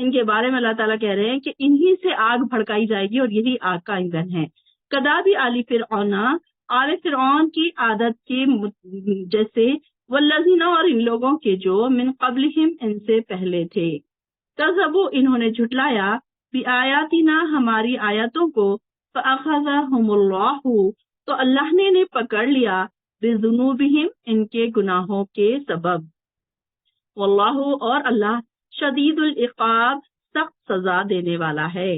ان کے بارے میں اللہ تعالیٰ کہہ رہے ہیں کہ انہی سے آگ بھڑکائی جائے گی اور یہی آگ کا ایندھن ہے. کدابی آل فرعون، آل فرعون کی عادت کی جیسے، والذین اور ان لوگوں کے جو من قبلہم ان سے پہلے تھے، کذبوا انہوں نے جھٹلایا، بآیاتنا ہماری آیاتوں کو، فأخذہم اللہ تو اللہ نے انہیں پکڑ لیا، بذنوبہم ان کے گناہوں کے سبب، واللہ اور اللہ شدید العقاب سخت سزا دینے والا ہے.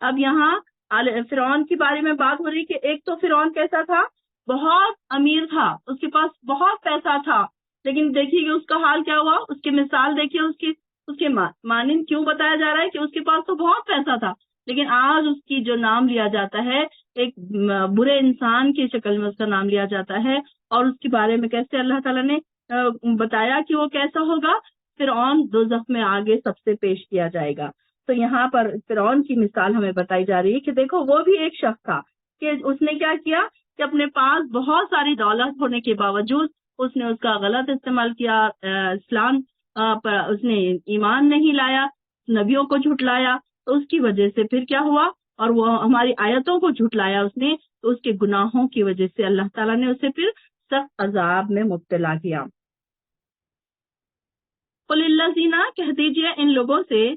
اب یہاں فرعون کے بارے میں بات ہو رہی کہ ایک تو فرعون کیسا تھا، بہت امیر تھا، اس کے پاس بہت پیسہ تھا، لیکن دیکھیے کہ اس کا حال کیا ہوا، اس کی مثال دیکھیے، اس کے مانند کیوں بتایا جا رہا ہے کہ اس کے پاس تو بہت پیسہ تھا، لیکن آج اس کی جو نام لیا جاتا ہے ایک برے انسان کی شکل میں اس کا نام لیا جاتا ہے. اور اس کے بارے میں کیسے اللہ تعالیٰ نے بتایا کہ وہ کیسا ہوگا، فرعون دوزخ میں آگے سب سے پیش کیا جائے گا. تو یہاں پر فرعون کی مثال ہمیں بتائی جا رہی ہے کہ دیکھو وہ بھی ایک شخص تھا کہ اس نے کیا کیا کہ اپنے پاس بہت ساری دولت ہونے کے باوجود اس نے اس کا غلط استعمال کیا، اسلام پر اس نے ایمان نہیں لایا، نبیوں کو جھٹلایا، تو اس کی وجہ سے پھر کیا ہوا، اور وہ ہماری آیتوں کو جھٹلایا اس نے، تو اس کے گناہوں کی وجہ سے اللہ تعالیٰ نے اسے پھر سخت عذاب میں مبتلا کیا. قل الذین کہہ دیجئے ان لوگوں سے،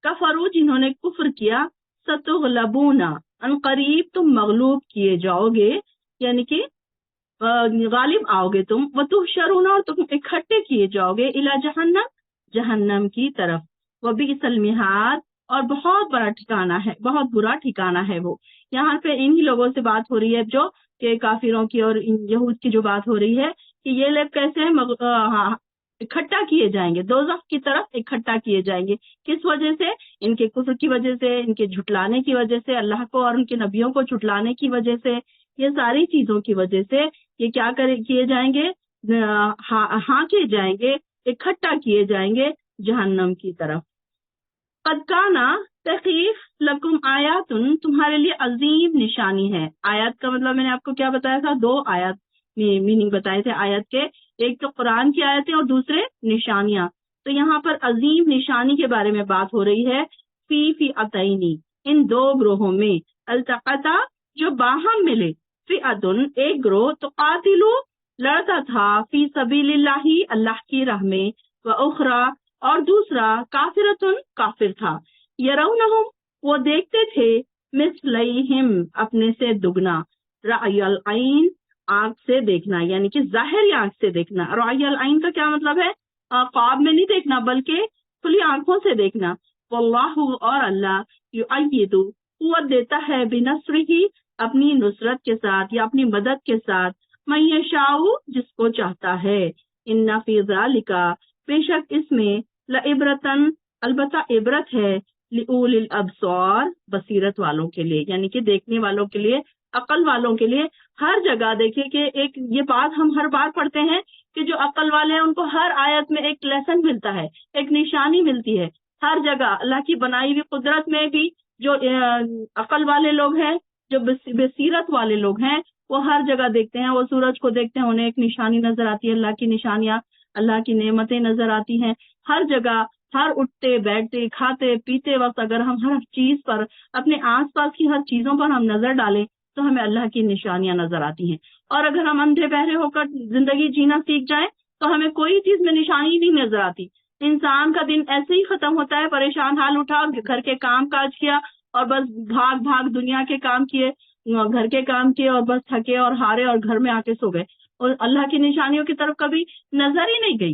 کفروا جنہوں نے کفر کیا، ستغلبون ان قریب تم مغلوب کیے جاؤ گے، یعنی کہ غالب آؤ گے تم، وتحشرون اور تم اکٹھے کیے جاؤ گے، الی جہنم جہنم کی طرف، وبئس المہاد اور بہت بڑا ٹھکانہ ہے، بہت برا ٹھکانہ ہے وہ. یہاں پہ انہی لوگوں سے بات ہو رہی ہے جو کہ کافروں کی اور یہود کی جو بات ہو رہی ہے کہ یہ لوگ کیسے اکٹھا کیے جائیں گے، دوزخ کی طرف اکٹھا کیے جائیں گے. کس وجہ سے؟ ان کے کفر کی وجہ سے، ان کے جھٹلانے کی وجہ سے، اللہ کو اور ان کے نبیوں کو جھٹلانے کی وجہ سے، یہ ساری چیزوں کی وجہ سے یہ کیا کیے جائیں گے، کیے جائیں گے، اکٹھا کیے جائیں گے جہنم کی طرف. قد کانا تحقیق لکم آیات تمہارے لیے عظیم نشانی ہے. آیات کا مطلب میں نے آپ کو کیا بتایا تھا، دو آیات میننگ بتائے تھے آیت کے، ایک تو قرآن کی آیتیں اور دوسرے نشانیاں. تو یہاں پر عظیم نشانی کے بارے میں بات ہو رہی ہے. فی عطینی ان دو گروہوں میں، التقطا جو باہم ملے، فئتن ایک گروہ، تو قاتلو لڑتا تھا، فی سبیل اللہ اللہ کی راہ میں، واخری اور دوسرا کافرتن کافر تھا، یرونہم وہ دیکھتے تھے، مثلیہم اپنے سے دگنا، رأی العین آنکھ سے دیکھنا، یعنی کہ ظاہری آنکھ سے دیکھنا. رأی العین کا کیا مطلب ہے، خواب میں نہیں دیکھنا بلکہ کھلی آنکھوں سے دیکھنا. واللہ اور اللہ یؤید قوت دیتا ہے، بنصرہ اپنی نصرت کے ساتھ یا اپنی مدد کے ساتھ، من یشاء جس کو چاہتا ہے. ان فی ذلک بے شک اس میں، لعبرتن البتہ عبرت ہے، لأولی الابصار بصیرت والوں کے لیے، یعنی کہ دیکھنے والوں کے لیے، عقل والوں کے لیے. ہر جگہ دیکھیں کہ ایک یہ بات ہم ہر بار پڑھتے ہیں کہ جو عقل والے ہیں ان کو ہر آیت میں ایک لیسن ملتا ہے، ایک نشانی ملتی ہے. ہر جگہ اللہ کی بنائی ہوئی قدرت میں بھی جو عقل والے لوگ ہیں، جو بصیرت والے لوگ ہیں، وہ ہر جگہ دیکھتے ہیں، وہ سورج کو دیکھتے ہیں، انہیں ایک نشانی نظر آتی ہے، اللہ کی نشانیاں، اللہ کی نعمتیں نظر آتی ہیں. ہر جگہ، ہر اٹھتے بیٹھتے کھاتے پیتے وقت اگر ہم ہر چیز پر، اپنے آس پاس کی ہر چیزوں پر ہم نظر ڈالیں تو ہمیں اللہ کی نشانیاں نظر آتی ہیں. اور اگر ہم اندھے بہرے ہو کر زندگی جینا سیکھ جائیں تو ہمیں کوئی چیز میں نشانی نہیں نظر آتی. انسان کا دن ایسے ہی ختم ہوتا ہے، پریشان حال اٹھا، گھر کے کام کاج کیا اور بس بھاگ بھاگ دنیا کے کام کیے، گھر کے کام کیے اور بس تھکے اور ہارے اور گھر میں آ کے سو گئے اور اللہ کی نشانیوں کی طرف کبھی نظر ہی نہیں گئی.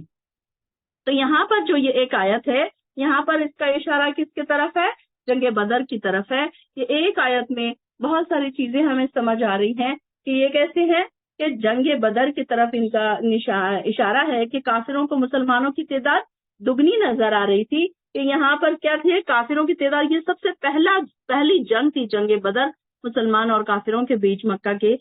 تو یہاں پر جو یہ ایک آیت ہے، یہاں پر اس کا اشارہ کس کی طرف ہے، جنگ بدر کی طرف ہے. یہ ایک آیت میں بہت ساری چیزیں ہمیں سمجھ آ رہی ہیں کہ یہ کیسے ہے کہ جنگ بدر کی طرف ان کا اشارہ ہے کہ کافروں کو مسلمانوں کی تعداد دگنی نظر آ رہی تھی. کہ یہاں پر کیا تھے، کافروں کی تعداد، یہ سب سے پہلی جنگ تھی، جنگ بدر مسلمان اور کافروں کے بیچ مکہ کے.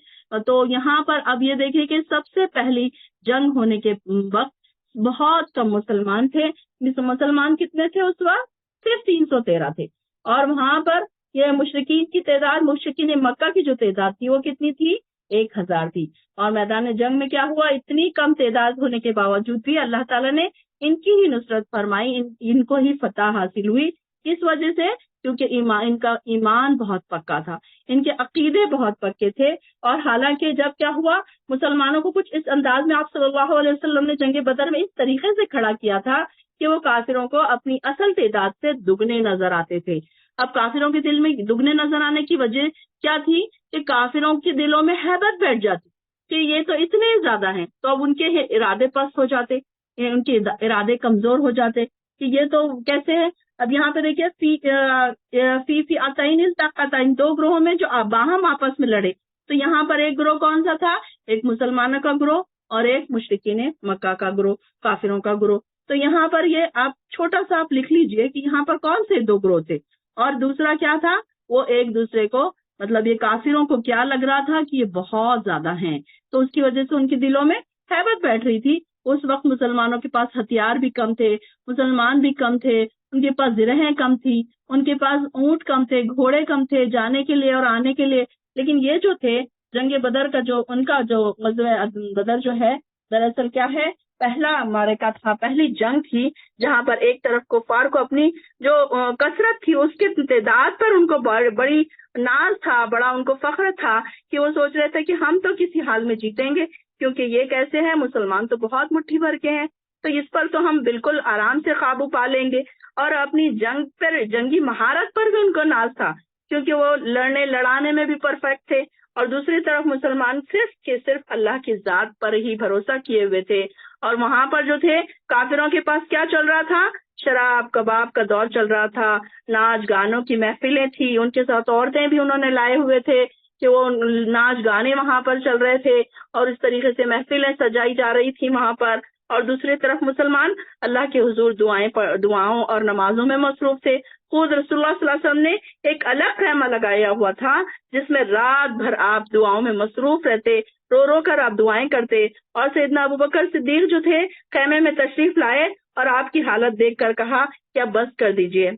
تو یہاں پر اب یہ دیکھیں کہ سب سے پہلی جنگ ہونے کے وقت بہت کم مسلمان تھے. مسلمان کتنے تھے اس وقت؟ صرف 313 تھے. اور وہاں پر یہ مشرکین کی تعداد، مشرکین مکہ کی جو تعداد تھی وہ کتنی تھی؟ 1000 تھی. اور میدان جنگ میں کیا ہوا، اتنی کم تعداد ہونے کے باوجود بھی اللہ تعالیٰ نے ان کی ہی نصرت فرمائی، ان کو ہی فتح حاصل ہوئی. کس وجہ سے؟ کیونکہ ان کا ایمان بہت پکا تھا، ان کے عقیدے بہت پکے تھے. اور حالانکہ جب کیا ہوا، مسلمانوں کو کچھ اس انداز میں آپ صلی اللہ علیہ وسلم نے جنگ بدر میں اس طریقے سے کھڑا کیا تھا کہ وہ کافروں کو اپنی اصل تعداد سے دگنے نظر آتے تھے. اب کافروں کے دل میں دگنے نظر آنے کی وجہ کیا تھی کہ کافروں کے دلوں میں ہیبت بیٹھ جاتی کہ یہ تو اتنے زیادہ ہیں، تو اب ان کے ارادے پست ہو جاتے، ان کے ارادے کمزور ہو جاتے کہ یہ تو کیسے ہے. اب یہاں پہ دیکھیے فی آتین التقطین، دو گروہوں میں جو باہم آپس میں لڑے، تو یہاں پر ایک گروہ کون سا تھا؟ ایک مسلمانوں کا گروہ اور ایک مشرکین مکہ کا گروہ، کافروں کا گروہ. تو یہاں پر یہ آپ چھوٹا سا آپ لکھ لیجئے کہ یہاں پر کون سے دو گروہ تھے. اور دوسرا کیا تھا؟ وہ ایک دوسرے کو، مطلب یہ کافروں کو کیا لگ رہا تھا کہ یہ بہت زیادہ ہیں، تو اس کی وجہ سے ان کے دلوں میں ہیبت بیٹھ رہی تھی. اس وقت مسلمانوں کے پاس ہتھیار بھی کم تھے، مسلمان بھی کم تھے، ان کے پاس زرہیں کم تھی، ان کے پاس اونٹ کم تھے، گھوڑے کم تھے جانے کے لیے اور آنے کے لیے. لیکن یہ جو تھے جنگ بدر کا جو ان کا جو غزوہ بدر جو ہے، دراصل کیا ہے، پہلا معرکہ تھا، پہلی جنگ تھی جہاں پر ایک طرف کفار کو اپنی جو کثرت تھی اس کی تعداد پر ان کو بڑی ناز تھا، بڑا ان کو فخر تھا کہ وہ سوچ رہے تھے کہ ہم تو کسی حال میں جیتیں گے، کیونکہ یہ کیسے ہیں، مسلمان تو بہت مٹھی بھر کے ہیں، تو اس پر تو ہم بالکل آرام سے قابو پا لیں گے. اور اپنی جنگ پر، جنگی مہارت پر بھی ان کو ناز تھا کیونکہ وہ لڑانے میں بھی پرفیکٹ تھے. اور دوسری طرف مسلمان صرف اللہ کی ذات پر ہی بھروسہ کیے ہوئے تھے. اور وہاں پر جو تھے کافروں کے پاس کیا چل رہا تھا؟ شراب کباب کا دور چل رہا تھا، ناچ گانوں کی محفلیں تھی، ان کے ساتھ عورتیں بھی انہوں نے لائے ہوئے تھے کہ وہ ناچ گانے وہاں پر چل رہے تھے اور اس طریقے سے محفلیں سجائی جا رہی تھی وہاں پر. اور دوسری طرف مسلمان اللہ کے حضور دعاؤں اور نمازوں میں مصروف تھے. خود رسول اللہ صلی اللہ علیہ وسلم نے ایک الگ خیمہ لگایا ہوا تھا جس میں رات بھر آپ دعاؤں میں مصروف رہتے، رو رو کر آپ دعائیں کرتے. اور سیدنا ابوبکر صدیق جو تھے خیمے میں تشریف لائے اور آپ کی حالت دیکھ کر کہا کہ اب بس کر دیجئے،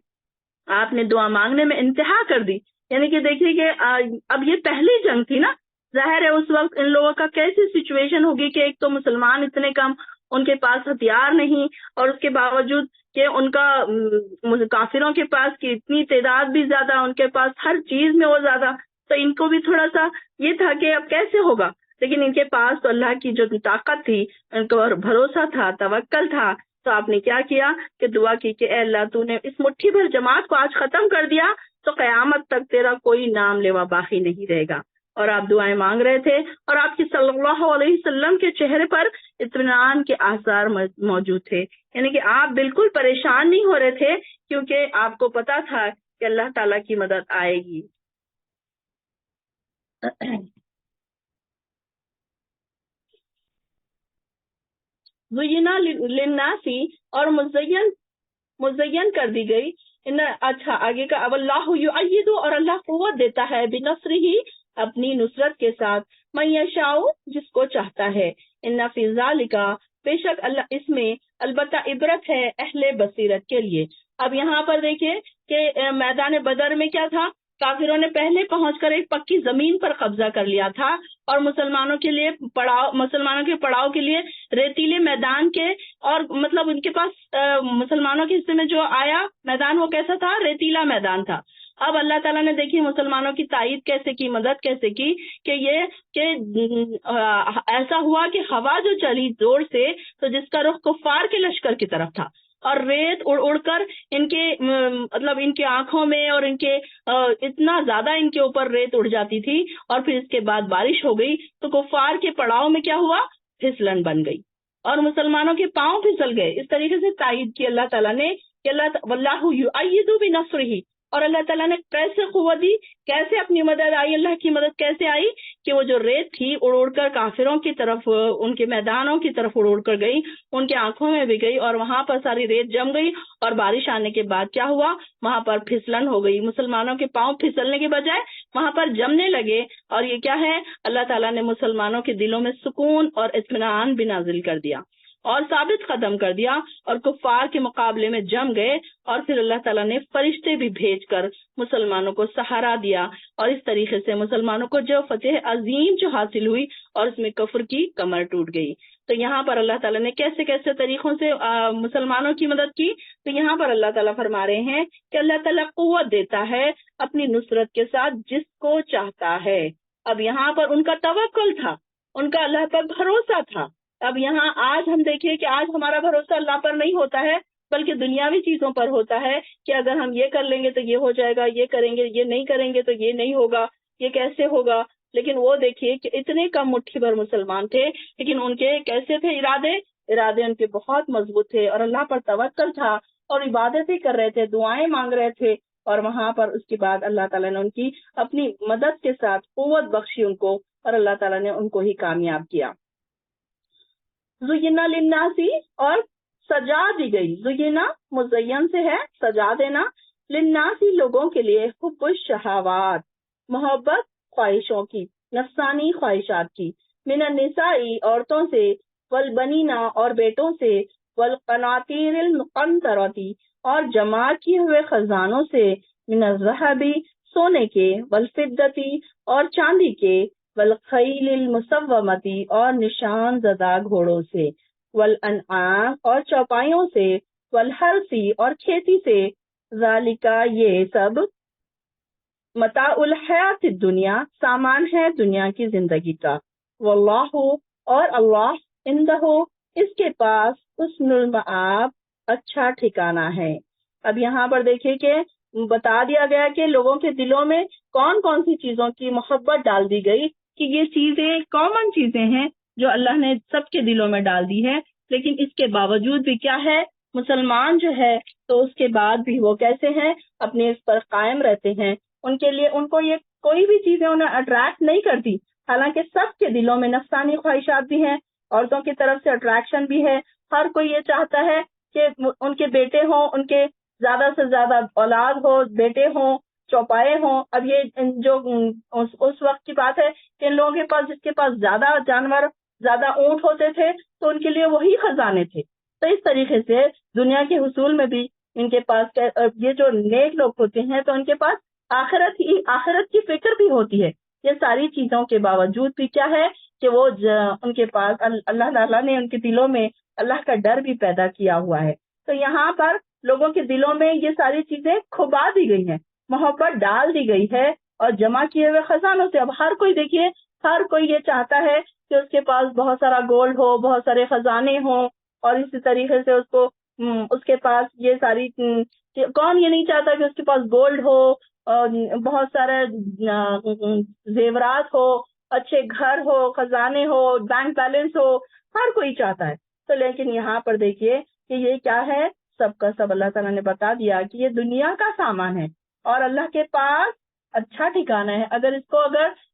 آپ نے دعا مانگنے میں انتہا کر دی. یعنی کہ دیکھیے کہ اب یہ پہلی جنگ تھی نا، ظاہر ہے اس وقت ان لوگوں کا کیسی سچویشن ہوگی کہ ایک تو مسلمان اتنے کم، ان کے پاس ہتھیار نہیں، اور اس کے باوجود کہ ان کا کافروں کے پاس کی اتنی تعداد بھی زیادہ، ان کے پاس ہر چیز میں وہ زیادہ، تو ان کو بھی تھوڑا سا یہ تھا کہ اب کیسے ہوگا. لیکن ان کے پاس تو اللہ کی جو طاقت تھی، ان کو بھروسہ تھا، توکل تھا. تو آپ نے کیا کیا کہ دعا کی کہ اے اللہ تو نے اس مٹھی بھر جماعت کو آج ختم کر دیا تو قیامت تک تیرا کوئی نام لیوا باقی نہیں رہے گا. اور آپ دعائیں مانگ رہے تھے اور آپ کی صلی اللہ علیہ وسلم کے چہرے پر اطمینان کے آثار موجود تھے. یعنی کہ آپ بالکل پریشان نہیں ہو رہے تھے کیونکہ آپ کو پتا تھا کہ اللہ تعالیٰ کی مدد آئے گی. زینا للناسی، اور مزین کر دی گئی. اچھا آگے کا، اب اللہ یؤید، اور اللہ قوت دیتا ہے، بنصرہ، اپنی نصرت کے ساتھ، من یشاء، جس کو چاہتا ہے. ان فی ذالک، بے شک اللہ اس میں البتہ عبرت ہے اہل بصیرت کے لیے. اب یہاں پر دیکھیں کہ میدان بدر میں کیا تھا، کافروں نے پہلے پہنچ کر ایک پکی زمین پر قبضہ کر لیا تھا اور مسلمانوں کے پڑاؤ کے لیے ریتیلے میدان کے، اور مطلب ان کے پاس مسلمانوں کے حصے میں جو آیا میدان وہ کیسا تھا، ریتیلا میدان تھا. اب اللہ تعالیٰ نے دیکھی مسلمانوں کی تائید کیسے کی، مدد کیسے کی، کہ ایسا ہوا کہ ہوا جو چلی زور سے تو جس کا رخ کفار کے لشکر کی طرف تھا، اور ریت اڑ اڑ کر ان کے مطلب ان کے آنکھوں میں، اور ان کے اتنا زیادہ ان کے اوپر ریت اڑ جاتی تھی. اور پھر اس کے بعد بارش ہو گئی تو کفار کے پڑاؤ میں کیا ہوا، پھسلن بن گئی اور مسلمانوں کے پاؤں پھسل گئے. اس طریقے سے تائید کی اللہ تعالیٰ نے کہ واللہ یؤید بنصرہ، اور اللہ تعالیٰ نے کیسے قوت دی، کیسے اپنی مدد آئی، اللہ کی مدد کیسے آئی کہ وہ جو ریت تھی اڑ اڑ کر کافروں کی طرف، ان کے میدانوں کی طرف اڑ اڑ کر گئی، ان کے آنکھوں میں بھی گئی اور وہاں پر ساری ریت جم گئی. اور بارش آنے کے بعد کیا ہوا، وہاں پر پھسلن ہو گئی، مسلمانوں کے پاؤں پھسلنے کے بجائے وہاں پر جمنے لگے. اور یہ کیا ہے، اللہ تعالیٰ نے مسلمانوں کے دلوں میں سکون اور اطمینان بھی نازل کر دیا اور ثابت قدم کر دیا، اور کفار کے مقابلے میں جم گئے. اور پھر اللہ تعالیٰ نے فرشتے بھی بھیج کر مسلمانوں کو سہارا دیا، اور اس طریقے سے مسلمانوں کو جو فتح عظیم جو حاصل ہوئی اور اس میں کفر کی کمر ٹوٹ گئی. تو تو یہاں پر اللہ تعالیٰ نے کیسے کیسے طریقوں سے مسلمانوں کی مدد کی. تو یہاں پر اللہ تعالیٰ فرما رہے ہیں کہ اللہ تعالیٰ قوت دیتا ہے اپنی نصرت کے ساتھ جس کو چاہتا ہے. اب یہاں پر ان کا توکل تھا، ان کا اللہ پر بھروسہ تھا. اب یہاں آج ہم دیکھیں کہ آج ہمارا بھروسہ اللہ پر نہیں ہوتا ہے بلکہ دنیاوی چیزوں پر ہوتا ہے کہ اگر ہم یہ کر لیں گے تو یہ ہو جائے گا، یہ کریں گے، یہ نہیں کریں گے تو یہ نہیں ہوگا، یہ کیسے ہوگا. لیکن وہ دیکھیے کہ اتنے کم مٹھی بھر مسلمان تھے لیکن ان کے کیسے تھے ارادے ان کے بہت مضبوط تھے اور اللہ پر توکل تھا اور عبادتیں کر رہے تھے، دعائیں مانگ رہے تھے. اور وہاں پر اس کے بعد اللہ تعالیٰ نے ان کی اپنی مدد کے ساتھ قوت بخشی ان کو اور اللہ تعالیٰ نے ان کو ہی کامیاب کیا. زینا للناسی اور سجا دی گئی. زینا مزین سے ہے سجا دینا، للناسی لوگوں کے لیے حب الشہوات محبت خواہشوں کی، نفسانی خواہشات کی، من النساء عورتوں سے، والبنینا اور بیٹوں سے، والقناطیر المقنطرتی اور جمع کیے ہوئے خزانوں سے، من الذهب سونے کے، والفدتی اور چاندی کے، والخیل المسومتی اور نشان زدہ گھوڑوں سے، والانعام اور چوپایوں سے، والحرثی اور کھیتی سے، ذالکا یہ سب، متاع الحیات الدنیا سامان ہے دنیا کی زندگی کا، واللہ اور اللہ عندہ اس کے پاس حسن المآب اچھا ٹھکانہ ہے. اب یہاں پر دیکھیے کہ بتا دیا گیا کہ لوگوں کے دلوں میں کون کون سی چیزوں کی محبت ڈال دی گئی کہ یہ چیزیں کامن چیزیں ہیں جو اللہ نے سب کے دلوں میں ڈال دی ہے. لیکن اس کے باوجود بھی کیا ہے، مسلمان جو ہے تو اس کے بعد بھی وہ کیسے ہیں، اپنے اس پر قائم رہتے ہیں. ان کے لیے ان کو یہ کوئی بھی چیزیں انہیں اٹریکٹ نہیں کرتی، حالانکہ سب کے دلوں میں نفسانی خواہشات بھی ہیں، عورتوں کی طرف سے اٹریکشن بھی ہے. ہر کوئی یہ چاہتا ہے کہ ان کے بیٹے ہوں، ان کے زیادہ سے زیادہ اولاد ہو، بیٹے ہوں، چوپائے ہوں. اب یہ جو اس وقت کی بات ہے کہ ان لوگوں کے پاس جس کے پاس زیادہ جانور، زیادہ اونٹ ہوتے تھے تو ان کے لیے وہی خزانے تھے. تو اس طریقے سے دنیا کے حصول میں بھی ان کے پاس یہ جو نیک لوگ ہوتے ہیں تو ان کے پاس آخرت کی فکر بھی ہوتی ہے. یہ ساری چیزوں کے باوجود بھی کیا ہے کہ وہ ان کے پاس اللہ تعالیٰ نے ان کے دلوں میں اللہ کا ڈر بھی پیدا کیا ہوا ہے. تو یہاں پر لوگوں کے دلوں میں یہ ساری چیزیں کھبا دی گئی ہیں، محبت ڈال دی گئی ہے اور جمع کیے ہوئے خزانوں سے. اب ہر کوئی دیکھیے، ہر کوئی یہ چاہتا ہے کہ اس کے پاس بہت سارا گولڈ ہو، بہت سارے خزانے ہوں، اور اسی طریقے سے اس کے پاس یہ ساری کون یہ نہیں چاہتا کہ اس کے پاس گولڈ ہو اور بہت سارے زیورات ہو، اچھے گھر ہو، خزانے ہو، بینک بیلنس ہو. ہر کوئی چاہتا ہے. تو لیکن یہاں پر دیکھیے کہ یہ کیا ہے، سب کا سب اللہ تعالیٰ نے بتا دیا کہ یہ دنیا کا سامان ہے اور اللہ کے پاس اچھا ٹھکانہ ہے. اگر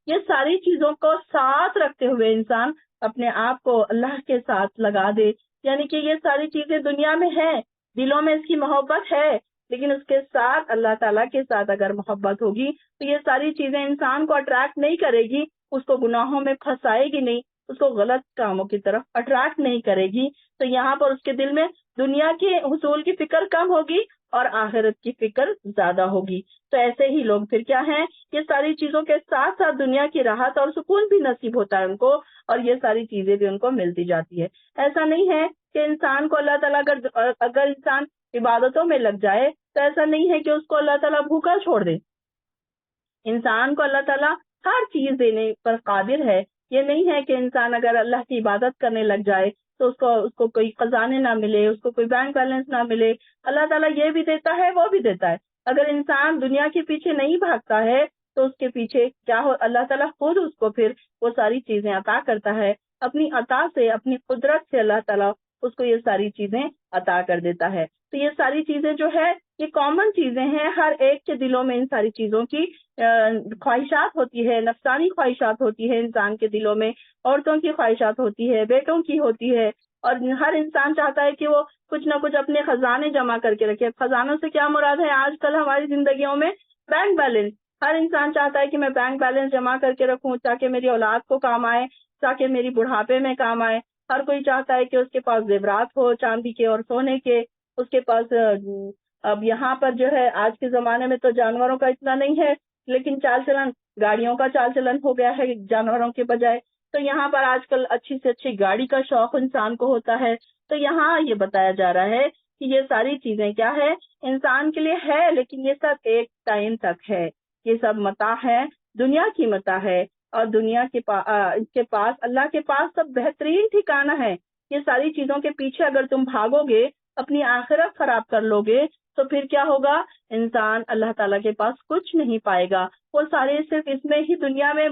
یہ ساری چیزوں کو ساتھ رکھتے ہوئے انسان اپنے آپ کو اللہ کے ساتھ لگا دے، یعنی کہ یہ ساری چیزیں دنیا میں ہیں، دلوں میں اس کی محبت ہے، لیکن اس کے ساتھ اللہ تعالیٰ کے ساتھ اگر محبت ہوگی تو یہ ساری چیزیں انسان کو اٹریکٹ نہیں کرے گی، اس کو گناہوں میں پھنسائے گی نہیں، اس کو غلط کاموں کی طرف اٹریکٹ نہیں کرے گی. تو یہاں پر اس کے دل میں دنیا کے حصول کی فکر کم ہوگی اور آخرت کی فکر زیادہ ہوگی. تو ایسے ہی لوگ پھر کیا ہیں، یہ ساری چیزوں کے ساتھ ساتھ دنیا کی راحت اور سکون بھی نصیب ہوتا ہے ان کو، اور یہ ساری چیزیں بھی ان کو ملتی جاتی ہے. ایسا نہیں ہے کہ انسان کو اللہ تعالیٰ اگر انسان عبادتوں میں لگ جائے تو ایسا نہیں ہے کہ اس کو اللہ تعالیٰ بھوکا چھوڑ دے. انسان کو اللہ تعالیٰ ہر چیز دینے پر قادر ہے. یہ نہیں ہے کہ انسان اگر اللہ کی عبادت کرنے لگ جائے تو اس کو کوئی خزانے نہ ملے، اس کو کوئی بینک بیلنس نہ ملے. اللہ تعالیٰ یہ بھی دیتا ہے، وہ بھی دیتا ہے. اگر انسان دنیا کے پیچھے نہیں بھاگتا ہے تو اس کے پیچھے کیا ہو، اللہ تعالیٰ خود اس کو پھر وہ ساری چیزیں عطا کرتا ہے. اپنی عطا سے، اپنی قدرت سے اللہ تعالیٰ اس کو یہ ساری چیزیں عطا کر دیتا ہے. تو یہ ساری چیزیں جو ہے یہ کامن چیزیں ہیں، ہر ایک کے دلوں میں ان ساری چیزوں کی خواہشات ہوتی ہے، نفسانی خواہشات ہوتی ہے انسان کے دلوں میں، عورتوں کی خواہشات ہوتی ہے، بیٹوں کی ہوتی ہے، اور ہر انسان چاہتا ہے کہ وہ کچھ نہ کچھ اپنے خزانے جمع کر کے رکھے. خزانوں سے کیا مراد ہے آج کل ہماری زندگیوں میں؟ Bank balance. ہر انسان چاہتا ہے کہ میں بینک بیلنس جمع کر کے رکھوں تاکہ میری اولاد کو کام آئے، تاکہ میری بڑھاپے میں کام آئے. ہر کوئی چاہتا ہے کہ اس کے پاس زیورات ہو، چاندی کے اور سونے کے. اس کے پاس اب یہاں پر جو ہے آج کے زمانے میں تو جانوروں کا اتنا نہیں ہے، لیکن چال چلن گاڑیوں کا چال چلن ہو گیا ہے جانوروں کے بجائے. تو یہاں پر آج کل اچھی سے اچھی گاڑی کا شوق انسان کو ہوتا ہے. تو یہاں یہ بتایا جا رہا ہے کہ یہ ساری چیزیں کیا ہے، انسان کے لیے ہے، لیکن یہ سب ایک ٹائم تک ہے. یہ سب متاع ہے، دنیا کی متاع ہے، اور دنیا کے پاس، اللہ کے پاس سب بہترین ٹھکانہ ہے. یہ ساری چیزوں کے پیچھے اگر تم بھاگو گے، اپنی آخرت خراب کر لو گے، تو پھر کیا ہوگا؟ انسان اللہ تعالیٰ کے پاس کچھ نہیں پائے گا. وہ سارے صرف اس میں ہی دنیا میں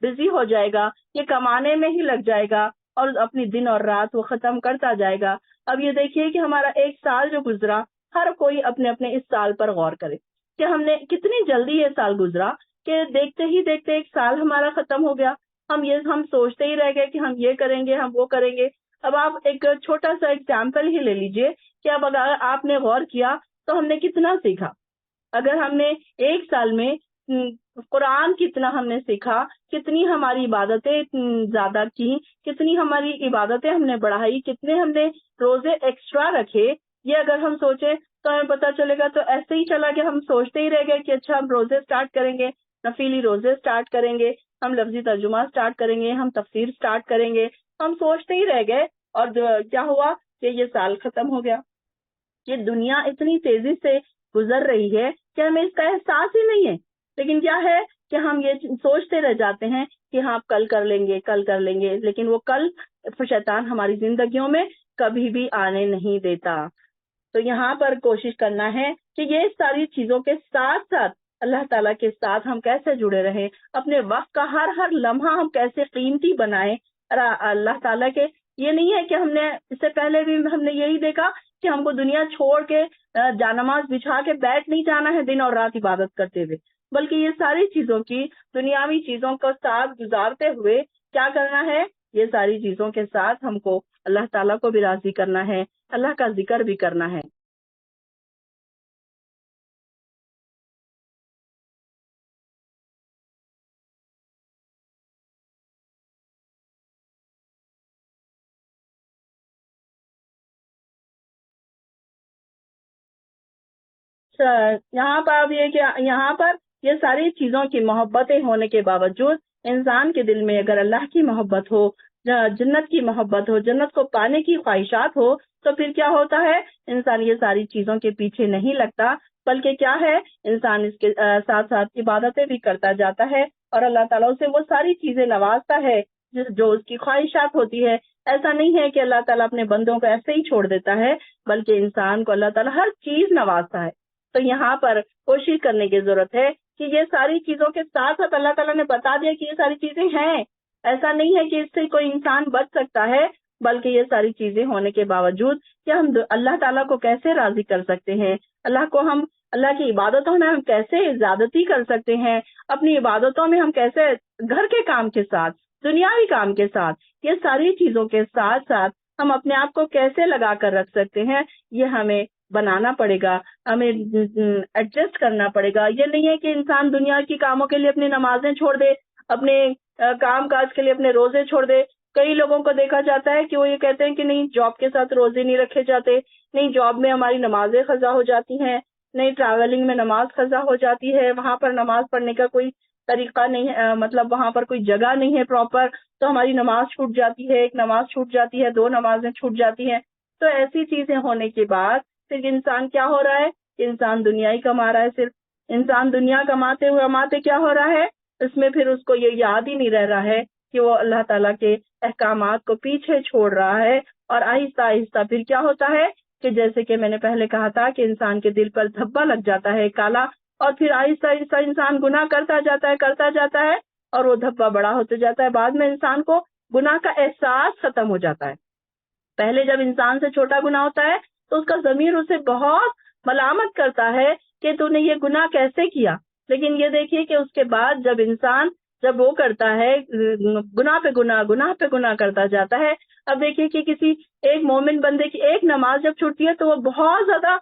بزی ہو جائے گا، یہ کمانے میں ہی لگ جائے گا، اور اپنی دن اور رات وہ ختم کرتا جائے گا. اب یہ دیکھیے کہ ہمارا ایک سال جو گزرا، ہر کوئی اپنے اپنے اس سال پر غور کرے کہ ہم نے کتنی جلدی یہ سال گزرا، کہ دیکھتے ہی دیکھتے ایک سال ہمارا ختم ہو گیا. ہم سوچتے ہی رہ گئے کہ ہم یہ کریں گے، ہم وہ کریں گے. اب آپ ایک چھوٹا سا ایگزامپل ہی لے لیجئے کہ اب اگر آپ نے غور کیا تو ہم نے کتنا سیکھا. اگر ہم نے ایک سال میں قرآن کتنا ہم نے سیکھا، کتنی ہماری عبادتیں زیادہ کی، کتنی ہماری عبادتیں ہم نے بڑھائی، کتنے ہم نے روزے ایکسٹرا رکھے، یہ اگر ہم سوچیں تو ہمیں پتہ چلے گا. تو ایسے ہی چلا کہ ہم سوچتے ہی رہ گئے کہ اچھا ہم روزے سٹارٹ کریں گے، نفیلی روزے سٹارٹ کریں گے، ہم لفظی ترجمہ سٹارٹ کریں گے، ہم تفسیر سٹارٹ کریں گے. ہم سوچتے ہی رہ گئے، اور کیا ہوا کہ یہ سال ختم ہو گیا. یہ دنیا اتنی تیزی سے گزر رہی ہے کہ ہمیں اس کا احساس ہی نہیں ہے. لیکن کیا ہے کہ ہم یہ سوچتے رہ جاتے ہیں کہ ہاں کل کر لیں گے، کل کر لیں گے، لیکن وہ کل شیطان ہماری زندگیوں میں کبھی بھی آنے نہیں دیتا. تو یہاں پر کوشش کرنا ہے کہ یہ ساری چیزوں کے ساتھ ساتھ اللہ تعالیٰ کے ساتھ ہم کیسے جڑے رہیں، اپنے وقت کا ہر لمحہ ہم کیسے قیمتی بنائیں. اللہ تعالیٰ کے یہ نہیں ہے کہ ہم نے اس سے پہلے بھی ہم نے یہی دیکھا کہ ہم کو دنیا چھوڑ کے جانماز بچھا کے بیٹھ نہیں جانا ہے دن اور رات عبادت کرتے ہوئے، بلکہ یہ ساری چیزوں کی، دنیاوی چیزوں کا ساتھ گزارتے ہوئے کیا کرنا ہے، یہ ساری چیزوں کے ساتھ ہم کو اللہ تعالیٰ کو بھی راضی کرنا ہے، اللہ کا ذکر بھی کرنا ہے. یہاں پر اب یہ کہ یہاں پر یہ ساری چیزوں کی محبتیں ہونے کے باوجود انسان کے دل میں اگر اللہ کی محبت ہو، جنت کی محبت ہو، جنت کو پانے کی خواہشات ہو، تو پھر کیا ہوتا ہے، انسان یہ ساری چیزوں کے پیچھے نہیں لگتا، بلکہ کیا ہے، انسان اس کے ساتھ ساتھ عبادتیں بھی کرتا جاتا ہے، اور اللہ تعالیٰ سے وہ ساری چیزیں نوازتا ہے جو اس کی خواہشات ہوتی ہے. ایسا نہیں ہے کہ اللہ تعالیٰ اپنے بندوں کو ایسے ہی چھوڑ دیتا ہے، بلکہ انسان کو اللہ تعالیٰ ہر چیز نوازتا ہے. تو یہاں پر کوشش کرنے کی ضرورت ہے کہ یہ ساری چیزوں کے ساتھ ساتھ اللہ تعالیٰ نے بتا دیا کہ یہ ساری چیزیں ہیں. ایسا نہیں ہے کہ اس سے کوئی انسان بچ سکتا ہے، بلکہ یہ ساری چیزیں ہونے کے باوجود کہ ہم اللہ تعالیٰ کو کیسے راضی کر سکتے ہیں، اللہ کی عبادتوں میں ہم کیسے زیادتی کر سکتے ہیں، اپنی عبادتوں میں ہم کیسے گھر کے کام کے ساتھ، دنیاوی کام کے ساتھ، یہ ساری چیزوں کے ساتھ ساتھ ہم اپنے آپ کو کیسے لگا کر رکھ سکتے ہیں، یہ ہمیں بنانا پڑے گا، ہمیں ایڈجسٹ کرنا پڑے گا. یہ نہیں ہے کہ انسان دنیا کی کاموں کے لیے اپنی نمازیں چھوڑ دے، اپنے کام کاج کے لیے اپنے روزے چھوڑ دے. کئی لوگوں کو دیکھا جاتا ہے کہ وہ یہ کہتے ہیں کہ نہیں، جاب کے ساتھ روزے نہیں رکھے جاتے، نہیں جاب میں ہماری نمازیں قضا ہو جاتی ہیں، نہیں ٹریولنگ میں نماز قضا ہو جاتی ہے، وہاں پر نماز پڑھنے کا کوئی طریقہ نہیں ہے، مطلب وہاں پر کوئی جگہ نہیں ہے پراپر، تو ہماری نماز چھوٹ جاتی ہے، ایک نماز چھوٹ جاتی ہے، 2 نمازیں چھوٹ جاتی ہیں. تو ایسی چیزیں ہونے کے بعد پھر انسان کیا ہو رہا ہے، انسان دنیا ہی کما رہا ہے. صرف انسان دنیا کماتے کیا ہو رہا ہے، اس میں پھر اس کو یہ یاد ہی نہیں رہ رہا ہے کہ وہ اللہ تعالیٰ کے احکامات کو پیچھے چھوڑ رہا ہے. اور آہستہ آہستہ پھر کیا ہوتا ہے کہ جیسے کہ میں نے پہلے کہا تھا کہ انسان کے دل پر دھبا لگ جاتا ہے کالا، اور پھر آہستہ آہستہ انسان گناہ کرتا جاتا ہے، اور وہ دھبا بڑا ہوتے جاتا ہے. بعد میں انسان کو گناہ کا احساس ختم ہو جاتا ہے. پہلے جب انسان سے چھوٹا گناہ ہوتا ہے تو اس کا ضمیر اسے بہت ملامت کرتا ہے کہ تو نے یہ گناہ کیسے کیا. لیکن یہ دیکھیے کہ اس کے بعد جب وہ کرتا ہے گناہ پہ گناہ کرتا جاتا ہے. اب دیکھیے کہ کسی ایک مومن بندے کی ایک نماز جب چھوٹتی ہے تو وہ بہت زیادہ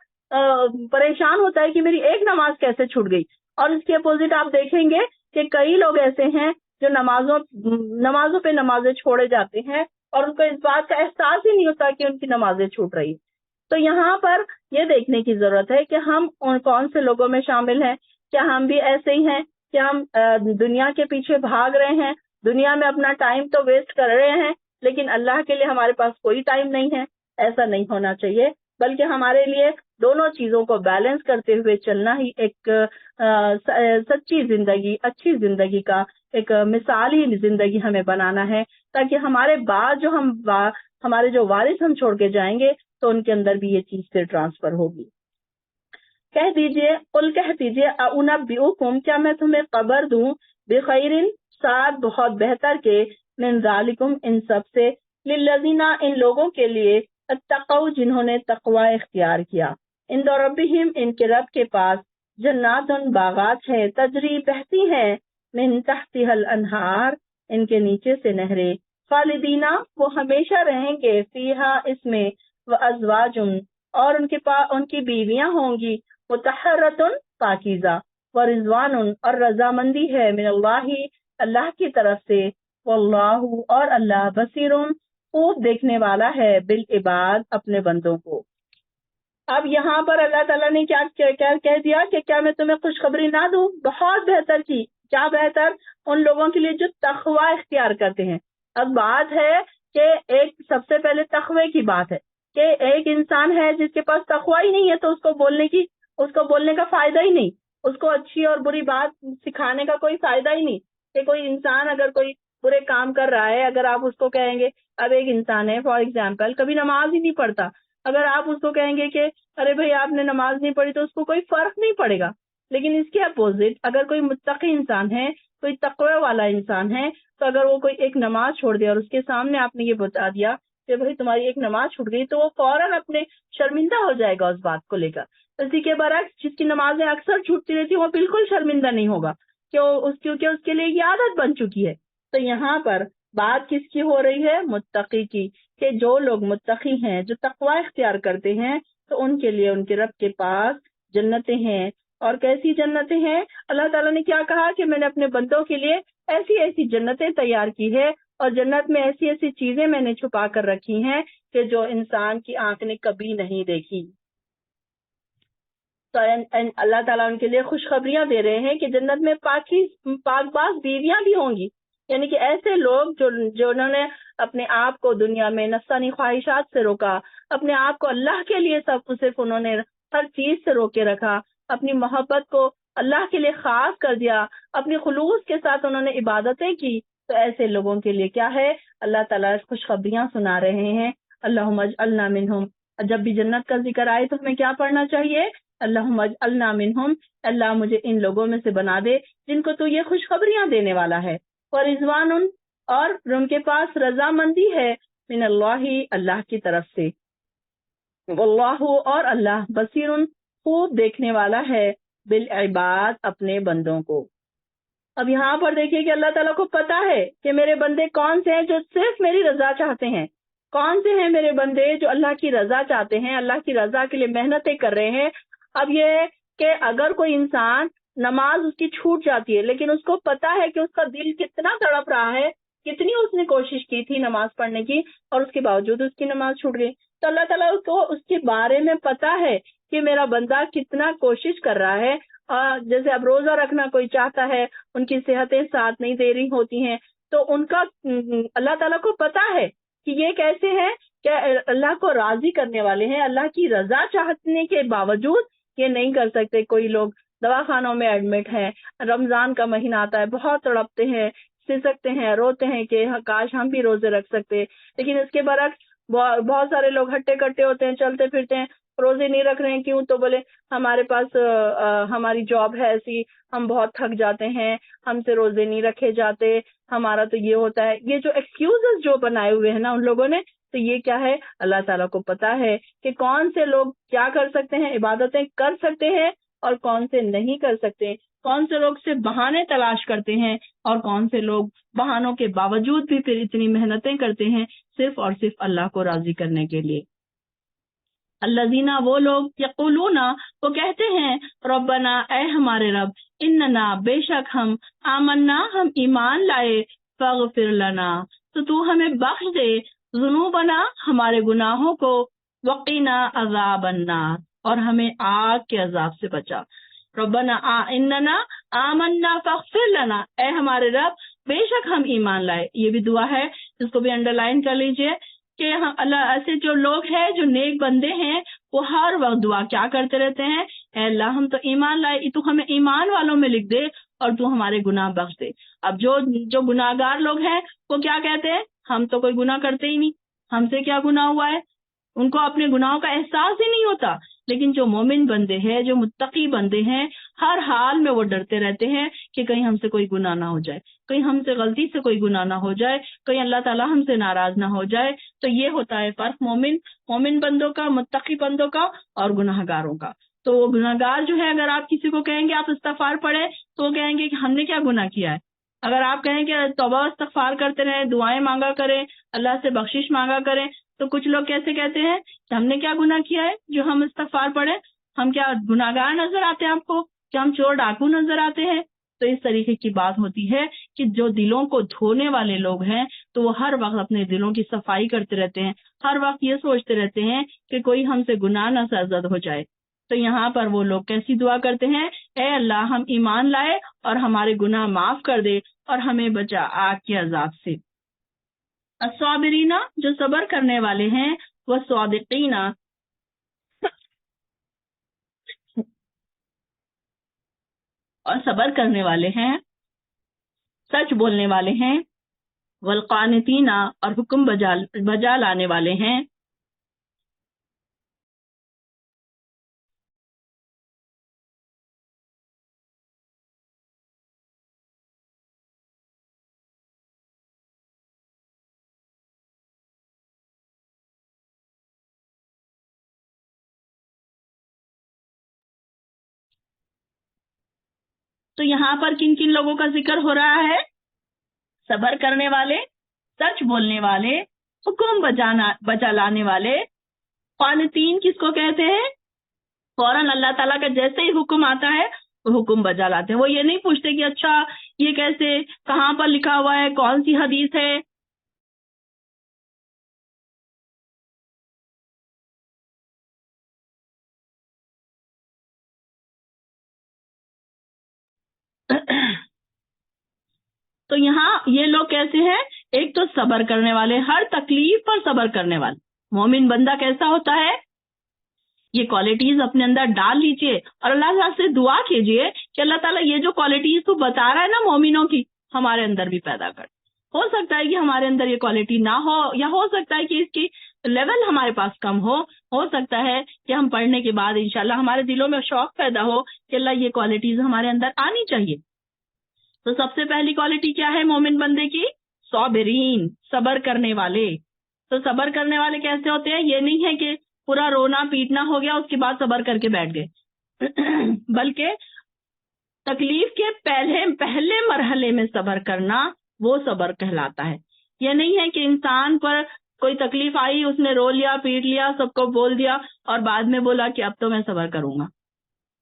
پریشان ہوتا ہے کہ میری ایک نماز کیسے چھوٹ گئی. اور اس کے اپوزٹ آپ دیکھیں گے کہ کئی لوگ ایسے ہیں جو نمازوں پہ نمازیں چھوڑے جاتے ہیں، اور ان کو اس بات کا احساس ہی نہیں ہوتا کہ ان کی نمازیں چھوٹ رہی. تو یہاں پر یہ دیکھنے کی ضرورت ہے کہ ہم کون سے لوگوں میں شامل ہیں. کیا ہم بھی ایسے ہی ہیں کہ ہم دنیا کے پیچھے بھاگ رہے ہیں دنیا میں اپنا ٹائم تو ویسٹ کر رہے ہیں لیکن اللہ کے لیے ہمارے پاس کوئی ٹائم نہیں ہے. ایسا نہیں ہونا چاہیے، بلکہ ہمارے لیے دونوں چیزوں کو بیلنس کرتے ہوئے چلنا ہی ایک سچی زندگی، اچھی زندگی کا ایک مثالی زندگی ہمیں بنانا ہے، تاکہ ہمارے بعد جو ہمارے جو وارث ہم چھوڑ کے جائیں گے تو ان کے اندر بھی یہ چیز سے ٹرانسفر ہوگی. کہہ دیجئے اُنبئکم، کیا میں تمہیں خبر دوں، بخیر، ساتھ بہت بہتر کے، من ذالکم، ان سب سے، للذین، ان لوگوں کے لیے، اتقوا، جنہوں نے تقوی اختیار کیا، عند ربہم، ان کے رب کے پاس، جنات، باغات ہے، تجری، بہتی ہیں، من تحتها الانہار، ان کے نیچے سے نہریں، خالدینہ، وہ ہمیشہ رہیں گے، فیہا، اس میں، وازواج، اور ان کے پاس ان کی بیویاں ہوں گی، مطہرۃ، پاکیزہ، ورضوان، اور رضامندی ہے، من اللہ، اللہ کی طرف سے، واللہ، اور اللہ، بصیر، خوب دیکھنے والا ہے، بالعباد، اپنے بندوں کو. اب یہاں پر اللہ تعالیٰ نے کیا کہہ دیا کہ کیا میں تمہیں خوشخبری نہ دوں بہت بہتر کی. کیا بہتر؟ ان لوگوں کے لیے جو تقوی اختیار کرتے ہیں. اب بات ہے کہ ایک سب سے پہلے تقوی کی بات ہے کہ ایک انسان ہے جس کے پاس تقوی ہی نہیں ہے تو اس کو بولنے کا فائدہ ہی نہیں، اس کو اچھی اور بری بات سکھانے کا کوئی فائدہ ہی نہیں. کہ کوئی انسان اگر کوئی برے کام کر رہا ہے، اگر آپ اس کو کہیں گے، اب ایک انسان ہے فار ایگزامپل کبھی نماز ہی نہیں پڑھتا، اگر آپ اس کو کہیں گے کہ ارے بھائی آپ نے نماز نہیں پڑھی تو اس کو کوئی فرق نہیں پڑے گا. لیکن اس کے اپوزٹ اگر کوئی متقی انسان ہے، کوئی تقوی والا انسان ہے، تو اگر وہ کوئی ایک نماز چھوڑ دے اور اس کے سامنے آپ نے یہ بتا دیا کہ بھائی تمہاری ایک نماز چھوٹ گئی، تو وہ فوراً اپنے شرمندہ ہو جائے گا اس بات کو لے کر. اسی کے برعکس جس کی نمازیں اکثر چھوٹتی رہتی وہ بالکل شرمندہ نہیں ہوگا کیونکہ اس کے لیے یہ عادت بن چکی ہے. تو یہاں پر بات کس کی ہو رہی ہے؟ متقی کی، کہ جو لوگ متقی ہیں، جو تقوی اختیار کرتے ہیں، تو ان کے لیے ان کے رب کے پاس جنتیں ہیں. اور کیسی جنتیں ہیں؟ اللہ تعالیٰ نے کیا کہا کہ میں نے اپنے بندوں کے لیے ایسی ایسی جنتیں تیار کی ہے، اور جنت میں ایسی ایسی چیزیں میں نے چھپا کر رکھی ہیں کہ جو انسان کی آنکھ نے کبھی نہیں دیکھی. تو اللہ تعالیٰ ان کے لیے خوشخبریاں دے رہے ہیں کہ جنت میں پاک باز بیویاں بھی ہوں گی. یعنی کہ ایسے لوگ جو انہوں نے اپنے آپ کو دنیا میں نفسانی خواہشات سے روکا، اپنے آپ کو اللہ کے لیے صرف انہوں نے ہر چیز سے روکے رکھا، اپنی محبت کو اللہ کے لیے خاص کر دیا، اپنی خلوص کے ساتھ انہوں نے عبادتیں کی. تو ایسے لوگوں کے لیے کیا ہے؟ اللہ تعالیٰ خوشخبریاں سنا رہے ہیں. اللہم اجعلنا منہم. جب بھی جنت کا ذکر آئے تو ہمیں کیا پڑھنا چاہیے؟ اللہم اجعلنا منہم، اللہ مجھے ان لوگوں میں سے بنا دے جن کو تو یہ خوشخبریاں دینے والا ہے. ورضوان، اور ان کے پاس رضامندی ہے، من اللہ، اللہ کی طرف سے. واللہ، اور اللہ، بصیر، خوب دیکھنے والا ہے، بالعباد، اپنے بندوں کو. اب یہاں پر دیکھیے کہ اللہ تعالیٰ کو پتا ہے کہ میرے بندے کون سے ہیں جو صرف میری رضا چاہتے ہیں، کون سے ہیں میرے بندے جو اللہ کی رضا چاہتے ہیں، اللہ کی رضا کے لیے محنتیں کر رہے ہیں. اب یہ ہے کہ اگر کوئی انسان نماز اس کی چھوٹ جاتی ہے لیکن اس کو پتا ہے کہ اس کا دل کتنا تڑپ رہا ہے، کتنی اس نے کوشش کی تھی نماز پڑھنے کی، اور اس کے باوجود اس کی نماز چھوٹ گئی، تو اللہ تعالیٰ کو اس کے بارے میں پتا ہے کہ میرا بندہ کتنا کوشش کر رہا ہے. جیسے اب روزہ رکھنا کوئی چاہتا ہے، ان کی صحتیں ساتھ نہیں دے رہی ہوتی ہیں، تو ان کا اللہ تعالیٰ کو پتا ہے کہ یہ کیسے ہیں کہ اللہ کو راضی کرنے والے ہیں، اللہ کی رضا چاہنے کے باوجود یہ نہیں کر سکتے. کوئی لوگ دواخانوں میں ایڈمٹ ہیں، رمضان کا مہینہ آتا ہے، بہت تڑپتے ہیں، سسکتے ہیں، روتے ہیں کہ کاش ہم بھی روزے رکھ سکتے، لیکن اس کے برعکس بہت سارے لوگ ہٹے کٹے ہوتے ہیں، چلتے پھرتے ہیں، روزے نہیں رکھ رہے ہیں. کیوں؟ تو بولے ہمارے پاس ہماری جاب ہے ایسی، ہم بہت تھک جاتے ہیں، ہم سے روزے نہیں رکھے جاتے، ہمارا تو یہ ہوتا ہے. یہ جو ایکسکیوزز جو بنائے ہوئے ہیں نا ان لوگوں نے، تو یہ کیا ہے؟ اللہ تعالیٰ کو پتا ہے کہ کون سے لوگ کیا کر سکتے ہیں، عبادتیں کر سکتے ہیں، اور کون سے نہیں کر سکتے، کون سے لوگ صرف بہانے تلاش کرتے ہیں، اور کون سے لوگ بہانوں کے باوجود بھی پھر اتنی محنتیں کرتے ہیں صرف اور صرف اللہ کو راضی کرنے کے لیے. الذین، وہ لوگ، یقولون، وہ کہتے ہیں، ربنا، اے ہمارے رب، اننا، بے شک ہم، آمنا، ہم ایمان لائے، فاغفر لنا، تو ہمیں بخش دے، ذنوبنا، ہمارے گناہوں کو، وقنا عذاب النار، اور ہمیں آگ کے عذاب سے بچا. ربنا اننا آمنا فاغفر لنا، اے ہمارے رب بے شک ہم ایمان لائے. یہ بھی دعا ہے، اس کو بھی انڈر لائن کر لیجئے کہ اللہ ایسے جو لوگ ہیں جو نیک بندے ہیں وہ ہر وقت دعا کیا کرتے رہتے ہیں، اے اللہ ہم تو ایمان لائے، تو ہمیں ایمان والوں میں لکھ دے اور تو ہمارے گناہ بخش دے. اب جو گناہ گار لوگ ہیں وہ کیا کہتے ہیں، ہم تو کوئی گناہ کرتے ہی نہیں، ہم سے کیا گناہ ہوا ہے، ان کو اپنے گناہوں کا احساس ہی نہیں ہوتا. لیکن جو مومن بندے ہیں، جو متقی بندے ہیں، ہر حال میں وہ ڈرتے رہتے ہیں کہ کہیں ہم سے کوئی گناہ نہ ہو جائے، کہیں ہم سے غلطی سے کوئی گناہ نہ ہو جائے، کہیں اللہ تعالیٰ ہم سے ناراض نہ ہو جائے. تو یہ ہوتا ہے فرق مومن بندوں کا، متقی بندوں کا اور گناہ گاروں کا. تو وہ گناہ گار جو ہے، اگر آپ کسی کو کہیں گے آپ استغفار پڑھیں تو وہ کہیں گے کہ ہم نے کیا گناہ کیا ہے. اگر آپ کہیں کہ توبہ استغفار کرتے رہیں، دعائیں مانگا کریں، اللہ سے بخشش مانگا کریں، تو کچھ لوگ کیسے کہتے ہیں کہ ہم نے کیا گناہ کیا ہے جو ہم استغفار پڑھیں، ہم کیا گناہ گار نظر آتے ہیں آپ کو، کیا ہم چور ڈاکو نظر آتے ہیں. تو اس طریقے کی بات ہوتی ہے کہ جو دلوں کو دھونے والے لوگ ہیں تو وہ ہر وقت اپنے دلوں کی صفائی کرتے رہتے ہیں، ہر وقت یہ سوچتے رہتے ہیں کہ کوئی ہم سے گناہ نہ سرزد ہو جائے. تو یہاں پر وہ لوگ کیسی دعا کرتے ہیں، اے اللہ ہم ایمان لائے اور ہمارے گناہ معاف کر دے اور ہمیں بچا آگ کے عذاب سے. الصابرین جو صبر کرنے والے ہیں، وہ صادقین اور صبر کرنے والے ہیں، سچ بولنے والے ہیں، والقانتین اور حکم بجا لانے والے ہیں. تو یہاں پر کن کن لوگوں کا ذکر ہو رہا ہے، صبر کرنے والے، سچ بولنے والے، حکم بجا لانے والے. قانتین کس کو کہتے ہیں، فوراً اللہ تعالیٰ کا جیسے ہی حکم آتا ہے وہ حکم بجا لاتے ہیں. وہ یہ نہیں پوچھتے کہ اچھا یہ کیسے، کہاں پر لکھا ہوا ہے، کون سی حدیث ہے. تو یہاں یہ لوگ کیسے ہیں، ایک تو صبر کرنے والے، ہر تکلیف پر صبر کرنے والے. مومن بندہ کیسا ہوتا ہے، یہ کوالٹیز اپنے اندر ڈال لیجئے اور اللہ تعالیٰ سے دعا کیجئے کہ اللہ تعالیٰ یہ جو کوالٹیز تو بتا رہا ہے نا مومنوں کی، ہمارے اندر بھی پیدا کر. ہو سکتا ہے کہ ہمارے اندر یہ کوالٹی نہ ہو، یا ہو سکتا ہے کہ اس کی لیول ہمارے پاس کم ہو سکتا ہے کہ ہم پڑھنے کے بعد انشاءاللہ ہمارے دلوں میں شوق پیدا ہو کہ اللہ یہ کوالٹیز ہمارے اندر آنی چاہیے. تو سب سے پہلی کوالٹی کیا ہے مومن بندے کی، صابرین، صبر کرنے والے. تو صبر کرنے والے کیسے ہوتے ہیں، یہ نہیں ہے کہ پورا رونا پیٹنا ہو گیا اس کے بعد صبر کر کے بیٹھ گئے، بلکہ تکلیف کے پہلے مرحلے میں صبر کرنا وہ صبر کہلاتا ہے. یہ نہیں ہے کہ انسان پر کوئی تکلیف آئی، اس نے رو لیا، پیٹ لیا، سب کو بول دیا اور بعد میں بولا کہ اب تو میں صبر کروں گا.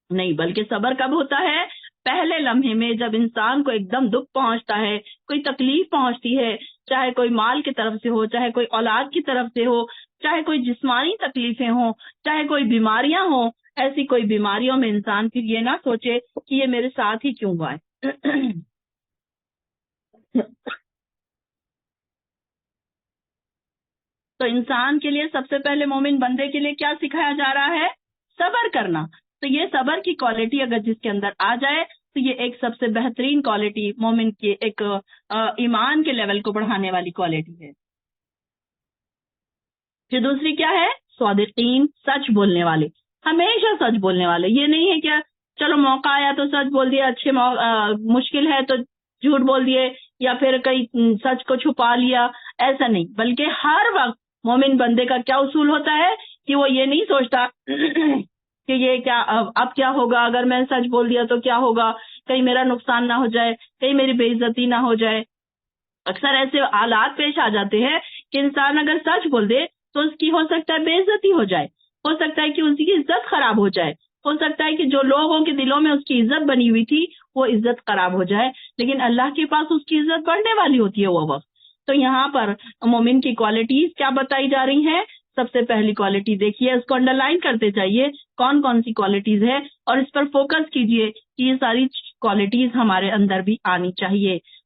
نہیں، بلکہ صبر کب ہوتا ہے، پہلے لمحے میں جب انسان کو ایک دم دکھ پہنچتا ہے، کوئی تکلیف پہنچتی ہے، چاہے کوئی مال کی طرف سے ہو، چاہے کوئی اولاد کی طرف سے ہو، چاہے کوئی جسمانی تکلیفیں ہوں، چاہے کوئی بیماریاں ہوں. ایسی کوئی بیماریوں میں انسان پھر یہ نہ سوچے کہ یہ میرے ساتھ ہی کیوں ہوا ہے. تو انسان کے لیے سب سے پہلے مومن بندے کے لیے کیا سکھایا جا رہا ہے، صبر کرنا. تو یہ صبر کی کوالٹی اگر جس کے اندر آ جائے تو یہ ایک سب سے بہترین کوالٹی مومن کی ایک ایمان کے لیول کو بڑھانے والی کوالٹی ہے. پھر دوسری کیا ہے، صادقین، سچ بولنے والے، ہمیشہ سچ بولنے والے. یہ نہیں ہے کہ چلو موقع آیا تو سچ بول دیا، مشکل ہے تو جھوٹ بول دیے، یا پھر کئی سچ کو چھپا لیا، ایسا نہیں. بلکہ ہر وقت مومن بندے کا کیا اصول ہوتا ہے کہ وہ یہ نہیں سوچتا کہ یہ کیا اب کیا ہوگا، اگر میں سچ بول دیا تو کیا ہوگا، کہیں میرا نقصان نہ ہو جائے، کہیں میری بے عزتی نہ ہو جائے. اکثر ایسے حالات پیش آ جاتے ہیں کہ انسان اگر سچ بول دے تو اس کی ہو سکتا ہے بے عزتی ہو جائے، ہو سکتا ہے کہ اس کی عزت خراب ہو جائے، ہو سکتا ہے کہ جو لوگوں کے دلوں میں اس کی عزت بنی ہوئی تھی وہ عزت خراب ہو جائے. لیکن اللہ کے پاس اس کی عزت بڑھنے والی ہوتی ہے وہ وقت. تو یہاں پر مومن کی کوالٹیز کیا بتائی جا رہی ہیں، سب سے پہلی کوالٹی دیکھیے، اس کو انڈر لائن کرتے چاہیے کون کون سی کوالٹیز ہے اور اس پر فوکس کیجئے کہ یہ ساری کوالٹیز ہمارے اندر بھی آنی چاہیے.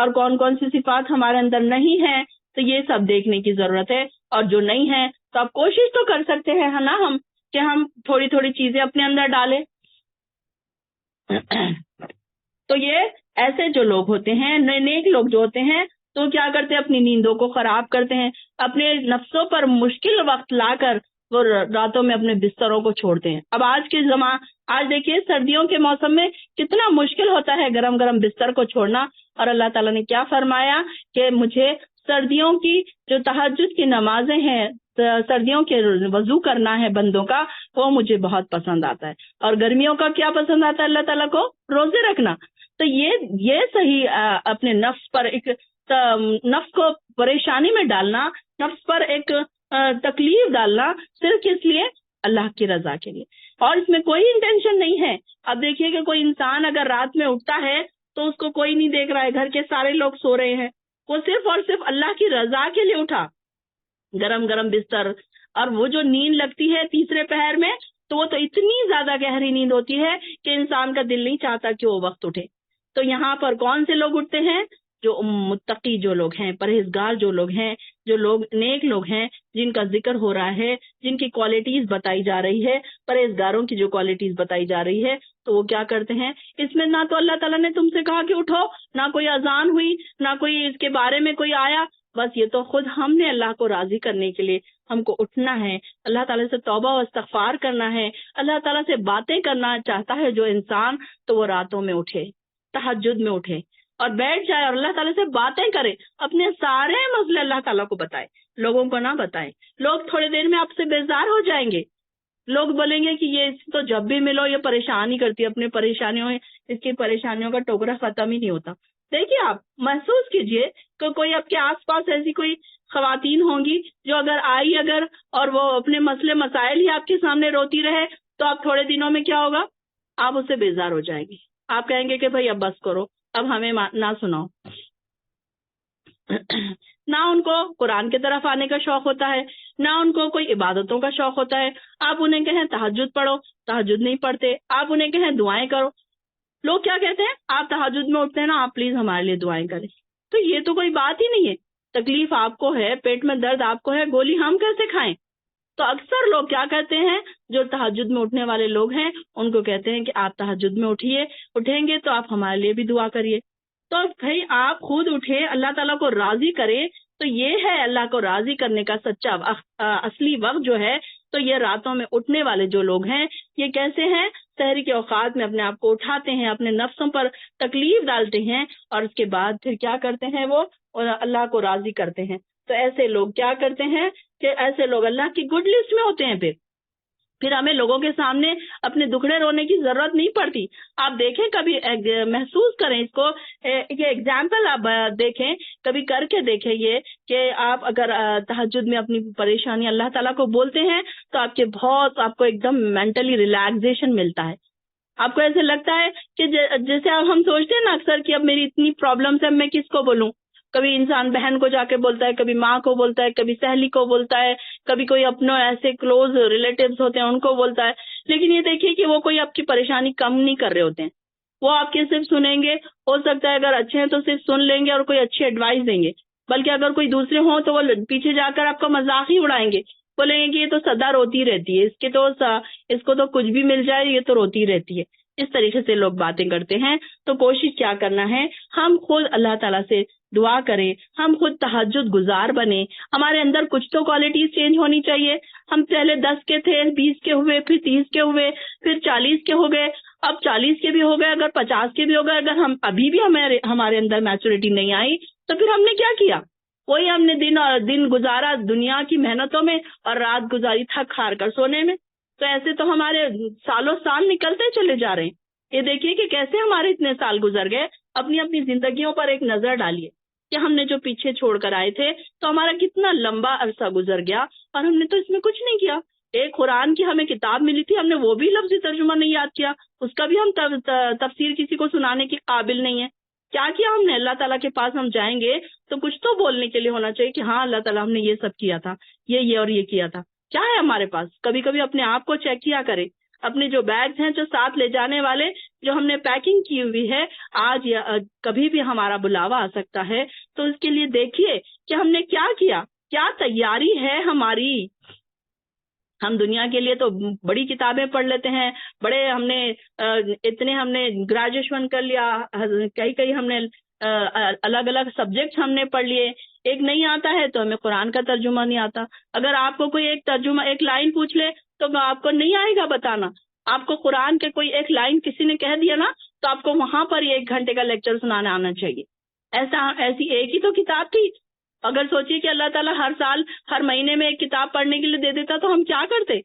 اور کون کون سی صفات ہمارے اندر نہیں ہے، تو یہ سب دیکھنے کی ضرورت ہے. اور جو نہیں ہے تو آپ کوشش تو کر سکتے ہیں نا ہم، کہ ہم تھوڑی تھوڑی چیزیں اپنے اندر ڈالیں. تو یہ ایسے جو لوگ ہوتے ہیں، نیک لوگ جو ہوتے ہیں، تو کیا کرتے ہیں، اپنی نیندوں کو خراب کرتے ہیں، اپنے نفسوں پر مشکل وقت لا کر وہ راتوں میں اپنے بستروں کو چھوڑتے ہیں. اب آج دیکھیے سردیوں کے موسم میں کتنا مشکل ہوتا ہے گرم گرم بستر کو چھوڑنا. اور اللہ تعالیٰ نے کیا فرمایا کہ مجھے سردیوں کی جو تہجد کی نمازیں ہیں، سردیوں کے وضو کرنا ہے بندوں کا، وہ مجھے بہت پسند آتا ہے. اور گرمیوں کا کیا پسند آتا ہے اللہ تعالیٰ کو؟ روزے رکھنا. تو یہ صحیح اپنے نفس پر ایک نفس کو پریشانی میں ڈالنا، نفس پر ایک تکلیف ڈالنا، صرف اس لیے اللہ کی رضا کے لیے، اور اس میں کوئی انٹینشن نہیں ہے. اب دیکھیے کہ کوئی انسان اگر رات میں اٹھتا ہے تو اس کو کوئی نہیں دیکھ رہا ہے، گھر کے سارے لوگ سو رہے ہیں، وہ صرف اور صرف اللہ کی رضا کے لیے اٹھا، گرم گرم بستر. اور وہ جو نیند لگتی ہے تیسرے پہر میں، تو وہ تو اتنی زیادہ گہری نیند ہوتی ہے کہ انسان کا دل نہیں چاہتا کہ وہ وقت اٹھے. تو یہاں پر کون سے لوگ اٹھتے ہیں؟ جو متقی جو لوگ ہیں، پرہیزگار جو لوگ ہیں، جو لوگ نیک لوگ ہیں، جن کا ذکر ہو رہا ہے، جن کی کوالٹیز بتائی جا رہی ہے، پرہیزگاروں کی جو کوالٹیز بتائی جا رہی ہے، تو وہ کیا کرتے ہیں؟ اس میں نہ تو اللہ تعالیٰ نے تم سے کہا کہ اٹھو، نہ کوئی اذان ہوئی، نہ کوئی اس کے بارے میں کوئی آیا. بس یہ تو خود ہم نے اللہ کو راضی کرنے کے لیے ہم کو اٹھنا ہے، اللہ تعالیٰ سے توبہ و استغفار کرنا ہے، اللہ تعالیٰ سے باتیں کرنا چاہتا ہے جو انسان، تو وہ راتوں میں اٹھے، تہجد میں اٹھے اور بیٹھ جائے اور اللہ تعالیٰ سے باتیں کرے، اپنے سارے مسئلے اللہ تعالیٰ کو بتائے، لوگوں کو نہ بتائے. لوگ تھوڑی دیر میں آپ سے بیزار ہو جائیں گے، لوگ بولیں گے کہ یہ تو جب بھی ملو یہ پریشان ہی کرتی ہے، اپنی پریشانیوں، اس کی پریشانیوں کا ٹوکرا ختم ہی نہیں ہوتا. دیکھیے آپ محسوس کیجئے کہ کوئی آپ کے آس پاس ایسی کوئی خواتین ہوں گی جو اگر اور وہ اپنے مسئلے مسائل ہی آپ کے سامنے روتی رہے، تو آپ تھوڑے دنوں میں کیا ہوگا؟ آپ اس سے بیزار ہو جائیں گے، آپ کہیں گے کہ بھائی اب بس کرو، اب ہمیں نہ سناؤ. نہ ان کو قرآن کی طرف آنے کا شوق ہوتا ہے، نہ ان کو کوئی عبادتوں کا شوق ہوتا ہے. آپ انہیں کہیں تہجد پڑھو، تہجد نہیں پڑھتے. آپ انہیں کہیں دعائیں کرو، لوگ کیا کہتے ہیں؟ آپ تہجد میں اٹھتے ہیں نا، آپ پلیز ہمارے لیے دعائیں کریں. تو یہ تو کوئی بات ہی نہیں ہے. تکلیف آپ کو ہے، پیٹ میں درد آپ کو ہے، گولی ہم کیسے کھائیں؟ تو اکثر لوگ کیا کہتے ہیں، جو تہجد میں اٹھنے والے لوگ ہیں ان کو کہتے ہیں کہ آپ تہجد میں اٹھیں گے تو آپ ہمارے لیے بھی دعا کریے. تو بھائی آپ خود اٹھیں، اللہ تعالیٰ کو راضی کریں. تو یہ ہے اللہ کو راضی کرنے کا سچا اصلی وقت جو ہے. تو یہ راتوں میں اٹھنے والے جو لوگ ہیں، یہ کیسے ہیں؟ سحری کے اوقات میں اپنے آپ کو اٹھاتے ہیں، اپنے نفسوں پر تکلیف ڈالتے ہیں، اور اس کے بعد پھر کیا کرتے ہیں؟ وہ اللہ کو راضی کرتے ہیں. تو ایسے لوگ کیا کرتے ہیں کہ ایسے لوگ اللہ کی گڈ لسٹ میں ہوتے ہیں. پھر ہمیں لوگوں کے سامنے اپنے دکھڑے رونے کی ضرورت نہیں پڑتی. آپ دیکھیں، کبھی محسوس کریں اس کو، یہ ایگزامپل آپ دیکھیں، کبھی کر کے دیکھیں یہ کہ آپ اگر تہجد میں اپنی پریشانی اللہ تعالیٰ کو بولتے ہیں تو آپ کو ایک دم مینٹلی ریلیکسیشن ملتا ہے. آپ کو ایسے لگتا ہے کہ جیسے اب ہم سوچتے ہیں نا اکثر کہ اب میری اتنی پرابلمس ہے، میں کس کو بولوں؟ کبھی انسان بہن کو جا کے بولتا ہے، کبھی ماں کو بولتا ہے، کبھی سہیلی کو بولتا ہے، کبھی کوئی اپنے ایسے کلوز ریلیٹیوز ہوتے ہیں ان کو بولتا ہے. لیکن یہ دیکھیے کہ وہ کوئی آپ کی پریشانی کم نہیں کر رہے ہوتے ہیں. وہ آپ کے صرف سنیں گے، ہو سکتا ہے اگر اچھے ہیں تو صرف سن لیں گے اور کوئی اچھی ایڈوائس دیں گے. بلکہ اگر کوئی دوسرے ہوں تو وہ پیچھے جا کر آپ کا مذاق ہی اڑائیں گے، بولیں گے کہ یہ تو سدا روتی رہتی ہے، اس کو تو کچھ بھی مل جائے یہ تو روتی رہتی ہے. اس طریقے سے لوگ باتیں کرتے ہیں. تو کوشش کیا کرنا ہے، ہم خود اللہ تعالیٰ سے دعا کریں، ہم خود تہجد گزار بنے. ہمارے اندر کچھ تو کوالٹیز چینج ہونی چاہیے. ہم پہلے 10 کے تھے، 20 کے ہوئے، پھر 30 کے ہوئے، پھر 40 کے ہو گئے، اب 40 کے بھی ہو گئے، اگر 50 کے بھی ہو گئے. اگر ہم ابھی بھی ہمارے اندر میچورٹی نہیں آئی تو پھر ہم نے کیا کیا؟ وہی ہم نے دن گزارا دنیا کی محنتوں میں اور رات گزاری تھک ہار کر سونے میں. تو ایسے تو ہمارے سالوں سال نکلتے چلے جا رہے ہیں. یہ دیکھیے کہ کیسے ہمارے اتنے سال گزر گئے. اپنی زندگیوں پر ایک نظر ڈالیے کہ ہم نے جو پیچھے چھوڑ کر آئے تھے تو ہمارا کتنا لمبا عرصہ گزر گیا اور ہم نے تو اس میں کچھ نہیں کیا. ایک قرآن کی ہمیں کتاب ملی تھی، ہم نے وہ بھی لفظی ترجمہ نہیں یاد کیا، اس کا بھی ہم تفسیر کسی کو سنانے کے قابل نہیں ہے. کیا ہم نے؟ اللہ تعالیٰ کے پاس ہم جائیں گے تو کچھ تو بولنے کے لیے ہونا چاہیے کہ ہاں اللہ تعالیٰ ہم نے یہ سب کیا تھا، یہ اور یہ کیا تھا. کیا ہے ہمارے پاس؟ کبھی کبھی اپنے آپ کو چیک کیا کرے. اپنے جو بیگز ہیں جو ساتھ لے جانے والے، جو ہم نے پیکنگ کی ہوئی ہے، آج یا کبھی بھی ہمارا بلاوا آ سکتا ہے، تو اس کے لیے دیکھیے کہ ہم نے کیا کیا، کیا تیاری ہے ہماری۔ ہم دنیا کے لیے تو بڑی کتابیں پڑھ لیتے ہیں، بڑے ہم نے اتنے ہم نے گریجویشن کر لیا، کئی ہم نے الگ الگ سبجیکٹ ہم نے پڑھ لیے، ایک نہیں آتا ہے تو ہمیں قرآن کا ترجمہ نہیں آتا۔ اگر آپ کو کوئی ایک ترجمہ ایک لائن پوچھ لے تو آپ کو نہیں آئے گا بتانا، آپ کو قرآن کے کوئی ایک لائن کسی نے کہہ دیا نا تو آپ کو وہاں پر 1 گھنٹے کا لیکچر سنانا آنا چاہیے۔ ایسی ایک ہی تو کتاب تھی۔ اگر سوچیے کہ اللہ تعالیٰ ہر سال ہر مہینے میں ایک کتاب پڑھنے کے لیے دے دیتا تو ہم کیا کرتے؟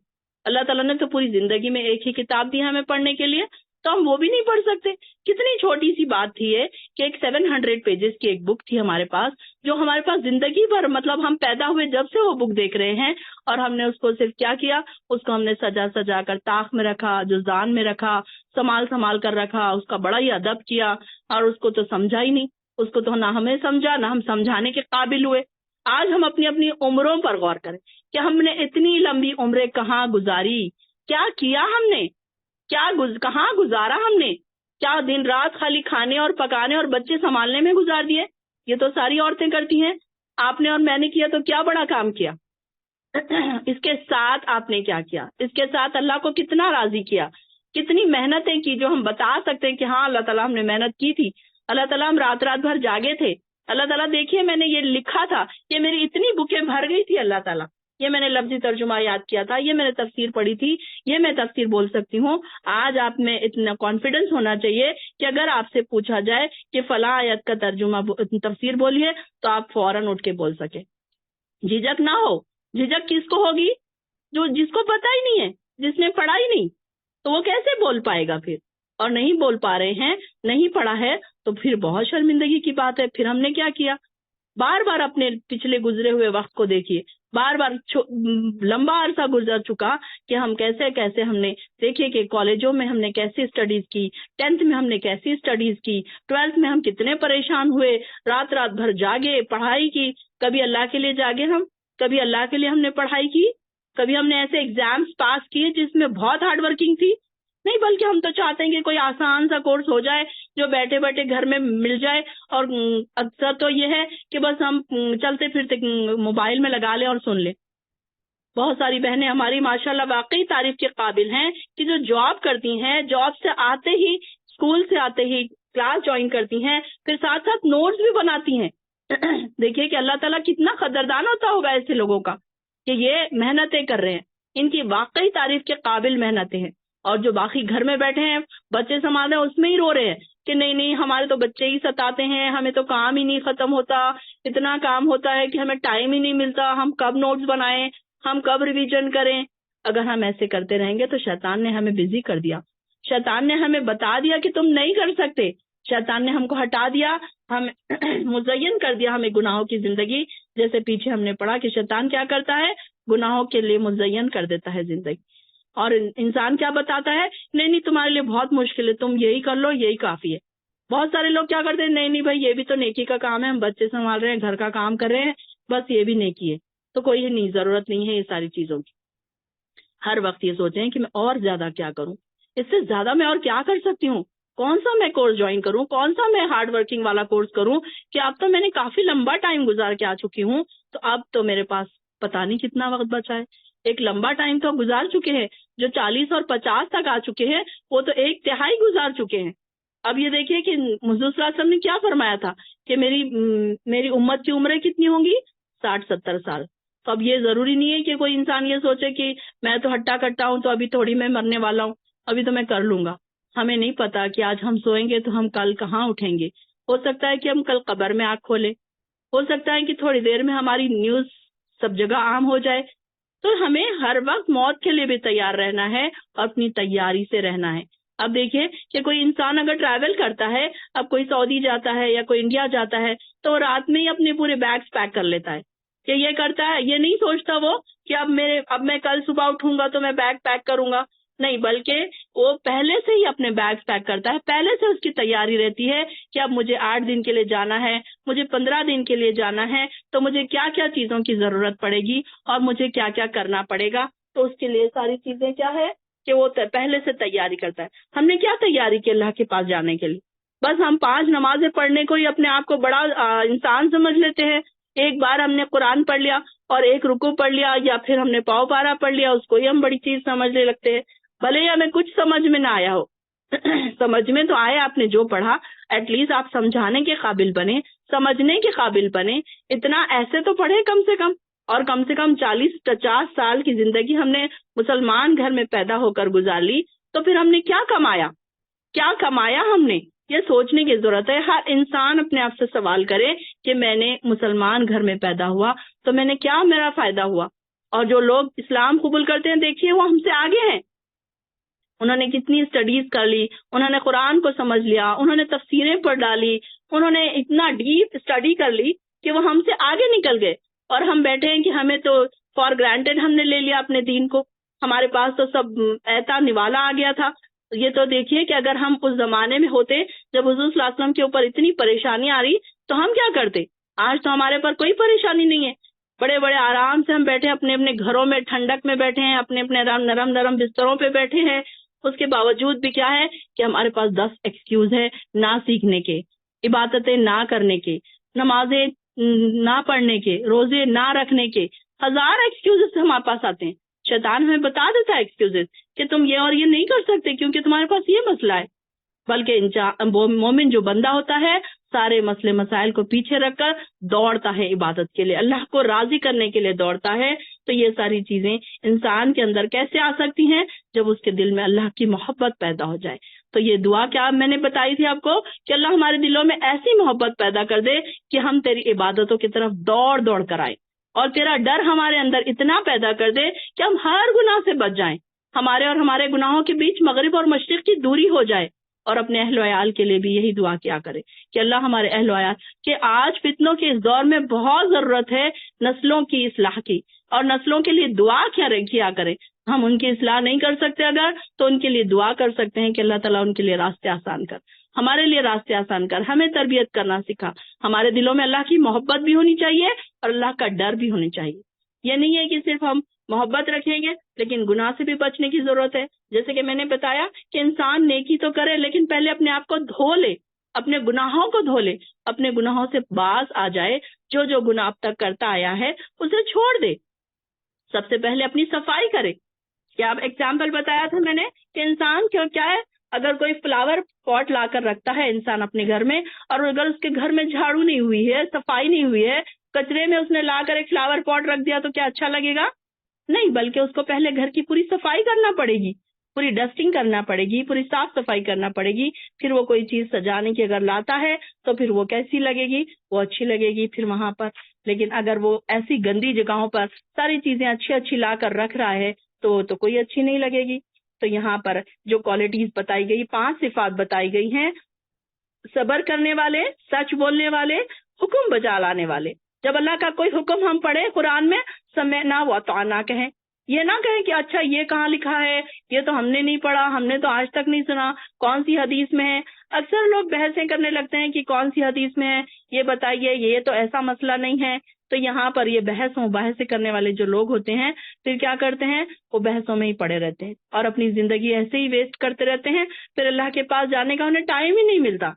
اللہ تعالیٰ نے تو پوری زندگی میں ایک ہی کتاب دی ہمیں پڑھنے کے لیے، تو ہم وہ بھی نہیں پڑھ سکتے؟ کتنی چھوٹی سی بات تھی یہ کہ ایک 700 پیجز کی ایک بک تھی ہمارے پاس، جو ہمارے پاس زندگی بھر، مطلب ہم پیدا ہوئے جب سے وہ بک دیکھ رہے ہیں، اور ہم نے اس کو صرف کیا کیا، اس کو ہم نے سجا سجا کر طاق میں رکھا، جزدان میں رکھا، سنبھال کر رکھا، اس کا بڑا ہی ادب کیا، اور اس کو تو سمجھا ہی نہیں، اس کو تو نہ ہمیں سمجھا نہ ہم سمجھانے کے قابل ہوئے۔ آج ہم اپنی اپنی عمروں پر غور کریں کہ ہم نے اتنی لمبی عمریں کہاں گزاری، کیا کیا ہم نے، کہاں گزارا ہم نے، کیا دن رات خالی کھانے اور پکانے اور بچے سنبھالنے میں گزار دیے؟ یہ تو ساری عورتیں کرتی ہیں، آپ نے اور میں نے کیا تو کیا بڑا کام کیا؟ اس کے ساتھ آپ نے کیا کیا؟ اس کے ساتھ اللہ کو کتنا راضی کیا، کتنی محنتیں کی جو ہم بتا سکتے ہیں کہ ہاں اللہ تعالیٰ ہم نے محنت کی تھی، اللہ تعالیٰ ہم رات رات بھر جاگے تھے، اللہ تعالیٰ دیکھیے میں نے یہ لکھا تھا، یہ میری اتنی بکیں بھر گئی تھی، اللہ تعالیٰ یہ میں نے لفظی ترجمہ یاد کیا تھا، یہ میں نے تفسیر پڑھی تھی، یہ میں تفسیر بول سکتی ہوں۔ آج آپ میں اتنا کانفیڈنس ہونا چاہیے کہ اگر آپ سے پوچھا جائے کہ فلاں آیت کا ترجمہ تفسیر بولیے تو آپ فوراً اٹھ کے بول سکیں، جھجک نہ ہو۔ جھجک کس کو ہوگی؟ جس کو پتہ ہی نہیں ہے، جس نے پڑھا ہی نہیں، تو وہ کیسے بول پائے گا پھر؟ اور نہیں بول پا رہے ہیں، نہیں پڑھا ہے تو پھر بہت شرمندگی کی بات ہے۔ پھر ہم نے کیا کیا؟ بار بار اپنے پچھلے گزرے ہوئے وقت کو دیکھیے، بار بار لمبا عرصہ گزر چکا کہ ہم کیسے ہم نے دیکھیے کہ کالجوں میں ہم نے کیسی اسٹڈیز کی، 10th میں ہم نے کیسی اسٹڈیز کی، 12th میں ہم کتنے پریشان ہوئے، رات رات بھر جاگے، پڑھائی کی۔ کبھی اللہ کے لیے جاگے ہم؟ کبھی اللہ کے لیے ہم نے پڑھائی کی؟ کبھی ہم نے ایسے ایگزامز پاس کیے جس میں بہت ہارڈ ورکنگ تھی؟ نہیں، بلکہ ہم تو چاہتے ہیں کہ کوئی آسان سا کورس ہو جائے جو بیٹھے بیٹھے گھر میں مل جائے، اور اکثر تو یہ ہے کہ بس ہم چلتے پھرتے موبائل میں لگا لیں اور سن لیں۔ بہت ساری بہنیں ہماری ماشاءاللہ واقعی تعریف کے قابل ہیں کہ جو جاب کرتی ہیں، جاب سے آتے ہی، اسکول سے آتے ہی کلاس جوائن کرتی ہیں، پھر ساتھ ساتھ نوٹس بھی بناتی ہیں۔ دیکھیے کہ اللہ تعالیٰ کتنا قدردان ہوتا ہوگا ایسے لوگوں کا کہ یہ محنتیں کر رہے ہیں، ان کی واقعی تعریف کے قابل محنتیں ہیں۔ اور جو باقی گھر میں بیٹھے ہیں بچے سنبھال رہے ہیں، اس میں ہی رو رہے ہیں کہ نہیں ہمارے تو بچے ہی ستاتے ہیں، ہمیں تو کام ہی نہیں ختم ہوتا، اتنا کام ہوتا ہے کہ ہمیں ٹائم ہی نہیں ملتا، ہم کب نوٹس بنائیں، ہم کب ریویژن کریں۔ اگر ہم ایسے کرتے رہیں گے تو شیطان نے ہمیں بزی کر دیا، شیطان نے ہمیں بتا دیا کہ تم نہیں کر سکتے، شیطان نے ہم کو ہٹا دیا، ہم مزین کر دیا ہمیں گناہوں کی زندگی۔ جیسے پیچھے ہم نے پڑھا کہ شیطان کیا کرتا ہے، گناہوں کے لیے مزین کر دیتا ہے زندگی، اور انسان کیا بتاتا ہے، نہیں تمہارے لیے بہت مشکل ہے، تم یہی کر لو، یہی کافی ہے۔ بہت سارے لوگ کیا کرتے ہیں، نہیں بھائی یہ بھی تو نیکی کا کام ہے، ہم بچے سنبھال رہے ہیں، گھر کا کام کر رہے ہیں، بس یہ بھی نیکی ہے، تو کوئی نہیں، ضرورت نہیں ہے یہ ساری چیزوں کی۔ ہر وقت یہ سوچیں کہ میں اور زیادہ کیا کروں، اس سے زیادہ میں اور کیا کر سکتی ہوں، کون سا میں کورس جوائن کروں، کون سا میں ہارڈ ورکنگ والا کورس کروں کہ اب تو میں نے کافی لمبا ٹائم گزار کے آ چکی ہوں، تو اب تو میرے پاس پتہ نہیں کتنا وقت بچا ہے۔ ایک لمبا ٹائم تو گزار چکے ہیں، جو 40 اور 50 تک آ چکے ہیں وہ تو 1/3 گزار چکے ہیں۔ اب یہ دیکھیے کہ حضور صلی اللہ علیہ وسلم نے کیا فرمایا تھا کہ میری امت کی عمریں کتنی ہوں گی، 60-70 سال۔ تو اب یہ ضروری نہیں ہے کہ کوئی انسان یہ سوچے کہ میں تو ہٹا کٹا ہوں تو ابھی تھوڑی میں مرنے والا ہوں، ابھی تو میں کر لوں گا۔ ہمیں نہیں پتا کہ آج ہم سوئیں گے تو ہم کل کہاں اٹھیں گے، ہو سکتا ہے کہ ہم کل قبر میں آنکھ کھولیں، ہو سکتا ہے کہ تھوڑی دیر میں ہماری نیوز سب جگہ عام ہو جائے۔ تو ہمیں ہر وقت موت کے لیے بھی تیار رہنا ہے اور اپنی تیاری سے رہنا ہے۔ اب دیکھیے کہ کوئی انسان اگر ٹریول کرتا ہے، اب کوئی سعودی جاتا ہے یا کوئی انڈیا جاتا ہے تو رات میں ہی اپنے پورے بیگز پیک کر لیتا ہے، کہ یہ کرتا ہے، یہ نہیں سوچتا وہ کہ اب میں کل صبح اٹھوں گا تو میں بیگ پیک کروں گا، نہیں، بلکہ وہ پہلے سے ہی اپنے بیگز پیک کرتا ہے، پہلے سے اس کی تیاری رہتی ہے کہ اب مجھے 8 دن کے لیے جانا ہے، مجھے 15 دن کے لیے جانا ہے، تو مجھے کیا کیا چیزوں کی ضرورت پڑے گی اور مجھے کیا کیا کرنا پڑے گا۔ تو اس کے لیے ساری چیزیں کیا ہے، کہ وہ پہلے سے تیاری کرتا ہے. ہم نے کیا تیاری کی اللہ کے پاس جانے کے لیے؟ بس ہم 5 نمازیں پڑھنے کو ہی اپنے آپ کو بڑا انسان سمجھ لیتے ہیں. ایک بار ہم نے قرآن پڑھ لیا اور ایک رکوع پڑھ لیا یا پھر ہم نے پاؤ پارا پڑھ لیا، اس کو ہی ہم بڑی چیز سمجھنے لگتے ہیں، بھلے ہی ہمیں کچھ سمجھ میں نہ آیا ہو. سمجھ میں تو آئے آپ نے جو پڑھا، ایٹ لیسٹ آپ سمجھانے کے قابل بنے، سمجھنے کے قابل بنے، اتنا ایسے تو پڑھے کم سے کم. اور کم سے کم 40-50 سال کی زندگی ہم نے مسلمان گھر میں پیدا ہو کر گزار لی، تو پھر ہم نے کیا کمایا؟ کیا کمایا ہم نے؟ یہ سوچنے کی ضرورت ہے. ہر انسان اپنے آپ سے سوال کرے کہ میں نے مسلمان گھر میں پیدا ہوا تو میں نے کیا، میرا فائدہ ہوا؟ اور جو لوگ اسلام قبول کرتے ہیں دیکھیے وہ ہم سے آگے ہیں. انہوں نے کتنی اسٹڈیز کر لی، انہوں نے قرآن کو سمجھ لیا، انہوں نے تفسیریں پڑھ ڈالی، انہوں نے اتنا ڈیپ اسٹڈی کر لی کہ وہ ہم سے آگے نکل گئے. اور ہم بیٹھے ہیں کہ ہمیں تو فار گرانٹیڈ ہم نے لے لیا اپنے دین کو، ہمارے پاس تو سب ایتا نوالا آ گیا تھا. یہ تو دیکھیے کہ اگر ہم اس زمانے میں ہوتے جب حضور صلی اللہ علیہ وسلم کے اوپر اتنی پریشانی آ رہی تو ہم کیا کرتے؟ آج تو ہمارے پر کوئی پریشانی نہیں ہے، بڑے بڑے آرام سے ہم بیٹھے اپنے اپنے گھروں میں ٹھنڈک میں بیٹھے ہیں، اپنے اپنے نرم نرم بستروں پہ بیٹھے ہیں. اس کے باوجود بھی کیا ہے کہ ہمارے پاس 10 ایکسکیوز ہے نہ سیکھنے کے، عبادتیں نہ کرنے کے، نمازیں نہ پڑھنے کے، روزے نہ رکھنے کے. 1000 ایکسکیوز ہمارے پاس آتے ہیں. شیطان ہمیں بتا دیتا ہے ایکسکیوز کہ تم یہ اور یہ نہیں کر سکتے کیونکہ تمہارے پاس یہ مسئلہ ہے. بلکہ مومن جو بندہ ہوتا ہے سارے مسئلے مسائل کو پیچھے رکھ کر دوڑتا ہے عبادت کے لیے، اللہ کو راضی کرنے کے لیے دوڑتا ہے. تو یہ ساری چیزیں انسان کے اندر کیسے آ سکتی ہیں؟ جب اس کے دل میں اللہ کی محبت پیدا ہو جائے. تو یہ دعا کیا میں نے بتائی تھی آپ کو کہ اللہ ہمارے دلوں میں ایسی محبت پیدا کر دے کہ ہم تیری عبادتوں کی طرف دوڑ دوڑ کر آئیں، اور تیرا ڈر ہمارے اندر اتنا پیدا کر دے کہ ہم ہر گناہ سے بچ جائیں، ہمارے اور ہمارے گناہوں کے بیچ مغرب اور مشرق کی دوری ہو جائے. اور اپنے اہل و عیال کے لیے بھی یہی دعا کیا کرے کہ اللہ ہمارے اہل و عیال کہ آج فتنوں کے اس دور میں بہت ضرورت ہے نسلوں کی اصلاح کی، اور نسلوں کے لیے دعا کیا کرے. ہم ان کی اصلاح نہیں کر سکتے اگر، تو ان کے لیے دعا کر سکتے ہیں کہ اللہ تعالیٰ ان کے لیے راستے آسان کر، ہمارے لیے راستے آسان کر، ہمیں تربیت کرنا سکھا. ہمارے دلوں میں اللہ کی محبت بھی ہونی چاہیے اور اللہ کا ڈر بھی ہونا چاہیے. یہ نہیں ہے کہ صرف ہم محبت رکھیں گے لیکن گناہ سے بھی بچنے کی ضرورت ہے. جیسے کہ میں نے بتایا کہ انسان نیکی تو کرے لیکن پہلے اپنے آپ کو دھو لے، اپنے گناہوں کو دھو لے، اپنے گناہوں سے باز آ جائے، جو گناہ اب تک کرتا آیا ہے اسے چھوڑ دے. سب سے پہلے اپنی صفائی کرے. کیا ایگزامپل بتایا تھا میں نے کہ انسان کیا ہے، اگر کوئی فلاور پاٹ لا کر رکھتا ہے انسان اپنے گھر میں، اور اگر اس کے گھر میں جھاڑو نہیں ہوئی ہے، صفائی نہیں ہوئی ہے، کچرے میں اس نے لا کر ایک فلاور پاٹ رکھ دیا تو کیا اچھا لگے گا؟ نہیں، بلکہ اس کو پہلے گھر کی پوری صفائی کرنا پڑے گی، پوری ڈسٹنگ کرنا پڑے گی، پوری صاف صفائی کرنا پڑے گی. پھر وہ کوئی چیز سجانے کی اگر لاتا ہے تو پھر وہ کیسی لگے گی؟ وہ اچھی لگے گی پھر وہاں پر. لیکن اگر وہ ایسی گندی جگہوں پر ساری چیزیں اچھی اچھی لا کر رکھ رہا ہے تو کوئی اچھی نہیں لگے گی. تو یہاں پر جو کوالٹیز بتائی گئی، 5 صفات بتائی گئی ہیں: صبر کرنے والے، سچ بولنے والے، حکم بجا لانے والے. جب اللہ کا کوئی حکم ہم پڑھے قرآن میں، سمعنا وأطعنا کہیں، یہ نہ کہیں کہ اچھا یہ کہاں لکھا ہے، یہ تو ہم نے نہیں پڑھا، ہم نے تو آج تک نہیں سنا، کون سی حدیث میں ہے. اکثر لوگ بحثیں کرنے لگتے ہیں کہ کون سی حدیث میں ہے، یہ بتائیے، یہ تو ایسا مسئلہ نہیں ہے. تو یہاں پر یہ بحث مباحثے کرنے والے جو لوگ ہوتے ہیں پھر کیا کرتے ہیں، وہ بحثوں میں ہی پڑے رہتے ہیں اور اپنی زندگی ایسے ہی ویسٹ کرتے رہتے ہیں. پھر اللہ کے پاس جانے کا انہیں ٹائم ہی نہیں ملتا.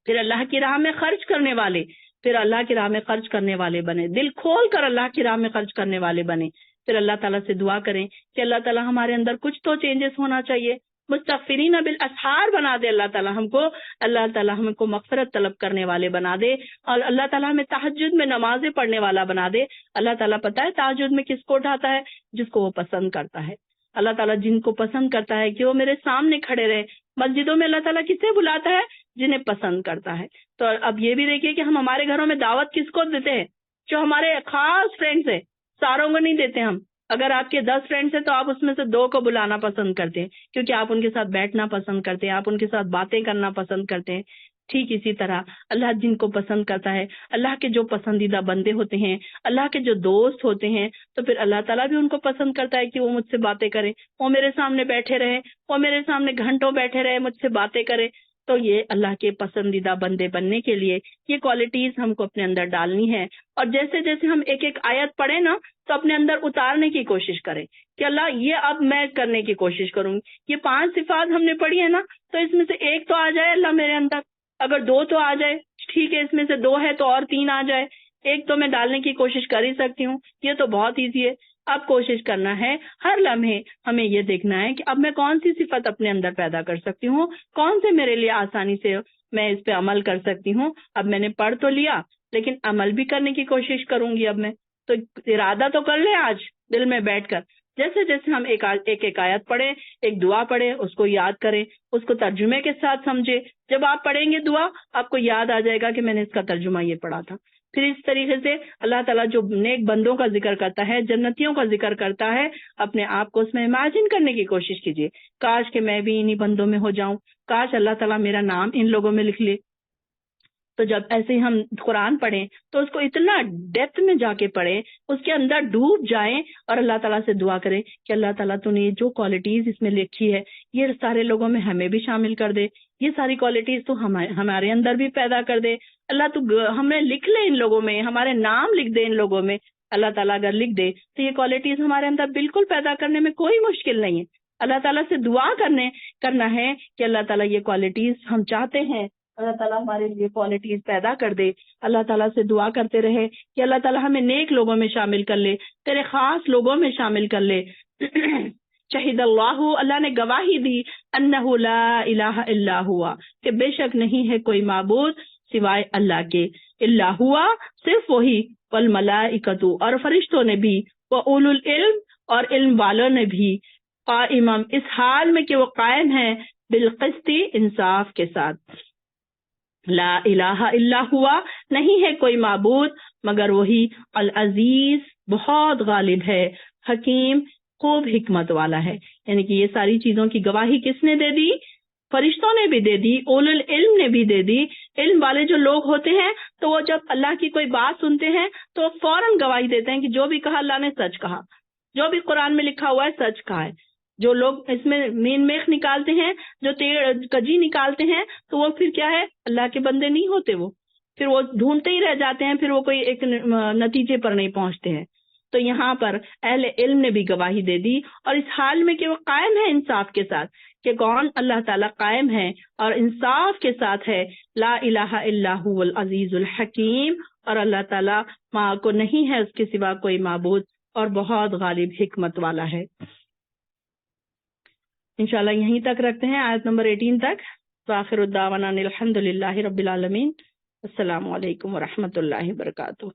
پھر اللہ کی راہ میں خرچ کرنے والے، پھر اللہ کی راہ میں خرچ کرنے والے بنے، دل کھول کر اللہ کی راہ میں خرچ کرنے والے بنے. پھر اللہ تعالیٰ سے دعا کریں کہ اللہ تعالیٰ ہمارے اندر کچھ تو چینجز ہونا چاہیے. مستغفرین بالاسحار بنا دے اللہ تعالیٰ ہم کو، اللہ تعالیٰ ہم کو مغفرت طلب کرنے والے بنا دے، اور اللہ تعالیٰ ہمیں تہجد میں نمازیں پڑھنے والا بنا دے. اللہ تعالیٰ پتہ ہے تہجد میں کس کو اٹھاتا ہے؟ جس کو وہ پسند کرتا ہے. اللہ تعالیٰ جن کو پسند کرتا ہے کہ وہ میرے سامنے کھڑے رہے. مسجدوں میں اللہ تعالیٰ کسے بلاتا ہے؟ جنہیں پسند کرتا ہے. تو اب یہ بھی دیکھیے کہ ہم ہمارے گھروں میں دعوت کس کو دیتے ہیں؟ جو ہمارے خاص فرینڈز ہیں، ساروں کو نہیں دیتے ہم. اگر آپ کے 10 فرینڈز ہیں تو آپ اس میں سے 2 کو بلانا پسند کرتے ہیں کیونکہ آپ ان کے ساتھ بیٹھنا پسند کرتے ہیں، آپ ان کے ساتھ باتیں کرنا پسند کرتے ہیں. ٹھیک اسی طرح اللہ جن کو پسند کرتا ہے، اللہ کے جو پسندیدہ بندے ہوتے ہیں، اللہ کے جو دوست ہوتے ہیں، تو پھر اللہ تعالیٰ بھی ان کو پسند کرتا ہے کہ وہ مجھ سے باتیں کریں، وہ میرے سامنے بیٹھے رہے، وہ میرے سامنے گھنٹوں بیٹھے رہے، مجھ سے باتیں کریں. تو یہ اللہ کے پسندیدہ بندے بننے کے لیے یہ کوالٹیز ہم کو اپنے اندر ڈالنی ہے. اور جیسے جیسے ہم ایک ایک آیت پڑھیں نا تو اپنے اندر اتارنے کی کوشش کریں کہ اللہ یہ اب میں کرنے کی کوشش کروں گی. یہ 5 صفات ہم نے پڑھی ہے نا، تو اس میں سے ایک تو آ جائے اللہ میرے اندر، اگر 2 تو آ جائے ٹھیک ہے، اس میں سے 2 ہے تو اور 3 آ جائے، ایک تو میں ڈالنے کی کوشش کر ہی سکتی ہوں. یہ تو بہت ایزی ہے. اب کوشش کرنا ہے ہر لمحے ہمیں یہ دیکھنا ہے کہ اب میں کون سی صفت اپنے اندر پیدا کر سکتی ہوں، کون سے میرے لیے آسانی سے میں اس پہ عمل کر سکتی ہوں. اب میں نے پڑھ تو لیا لیکن عمل بھی کرنے کی کوشش کروں گی. اب میں تو ارادہ تو کر لیں آج دل میں بیٹھ کر، جیسے جیسے ہم ایک آیت پڑھیں، ایک دعا پڑھیں، اس کو یاد کریں، اس کو ترجمے کے ساتھ سمجھے. جب آپ پڑھیں گے دعا آپ کو یاد آ جائے گا کہ میں نے اس کا ترجمہ یہ پڑھا تھا. پھر اس طریقے سے اللہ تعالیٰ جو نیک بندوں کا ذکر کرتا ہے، جنتیوں کا ذکر کرتا ہے، اپنے آپ کو اس میں امیجن کرنے کی کوشش کیجیے. کاش کہ میں بھی انہی بندوں میں ہو جاؤں، کاش اللہ تعالیٰ میرا نام ان لوگوں میں لکھ لے. تو جب ایسے ہم قرآن پڑھیں تو اس کو اتنا ڈیپتھ میں جا کے پڑھیں، اس کے اندر ڈوب جائیں اور اللہ تعالیٰ سے دعا کریں کہ اللہ تعالیٰ تو نے جو کوالٹیز اس میں لکھی ہے یہ سارے لوگوں میں ہمیں بھی شامل کر دے، یہ ساری کوالٹیز تو ہمارے اندر بھی پیدا کر دے. اللہ تو ہمیں لکھ لے ان لوگوں میں، ہمارے نام لکھ دے ان لوگوں میں. اللہ تعالیٰ اگر لکھ دے تو یہ کوالٹیز ہمارے اندر بالکل پیدا کرنے میں کوئی مشکل نہیں ہے. اللہ تعالیٰ سے دعا کرنا ہے کہ اللہ تعالیٰ یہ کوالٹیز ہم چاہتے ہیں، اللہ تعالیٰ ہمارے لیے کوالٹیز پیدا کر دے. اللہ تعالیٰ سے دعا کرتے رہے کہ اللہ تعالیٰ ہمیں نیک لوگوں میں شامل کر لے، تیرے خاص لوگوں میں شامل کر لے. شہید اللہ نے گواہی دی انہ لا الہ الا ہوا، کہ بے شک نہیں ہے کوئی معبود سوائے اللہ کے، الا ہوا صرف وہی، والملائکۃ اور فرشتوں نے بھی، واولو العلم اور علم والوں نے بھی، قائمم اس حال میں کہ وہ قائم ہے، بالقسط انصاف کے ساتھ. لا الہ الا ہوا نہیں ہے کوئی معبود مگر وہی، العزیز بہت غالب ہے، حکیم خوب حکمت والا ہے. یعنی کہ یہ ساری چیزوں کی گواہی کس نے دے دی؟ فرشتوں نے بھی دے دی، اولو العلم نے بھی دے دی. علم والے جو لوگ ہوتے ہیں تو وہ جب اللہ کی کوئی بات سنتے ہیں تو فوراً گواہی دیتے ہیں کہ جو بھی کہا اللہ نے سچ کہا، جو بھی قرآن میں لکھا ہوا ہے سچ کہا ہے. جو لوگ اس میں مین میخ نکالتے ہیں، جو کجی نکالتے ہیں، تو وہ پھر کیا ہے؟ اللہ کے بندے نہیں ہوتے. وہ پھر وہ ڈھونڈتے ہی رہ جاتے ہیں، پھر وہ کوئی ایک نتیجے پر نہیں پہنچتے ہیں. تو یہاں پر اہل علم نے بھی گواہی دے دی، اور اس حال میں کہ وہ قائم ہے انصاف کے ساتھ، کہ کون؟ اللہ تعالیٰ قائم ہے اور انصاف کے ساتھ ہے. لا الہ الا هو العزیز الحکیم، اور اللہ تعالیٰ ماں کو نہیں ہے اس کے سوا کوئی معبود، اور بہت غالب حکمت والا ہے. انشاءاللہ یہیں تک رکھتے ہیں، آیت نمبر 18 تک. وآخر الدعوانا الحمد للہ رب العالمین. السلام علیکم ورحمۃ اللہ وبرکاتہ.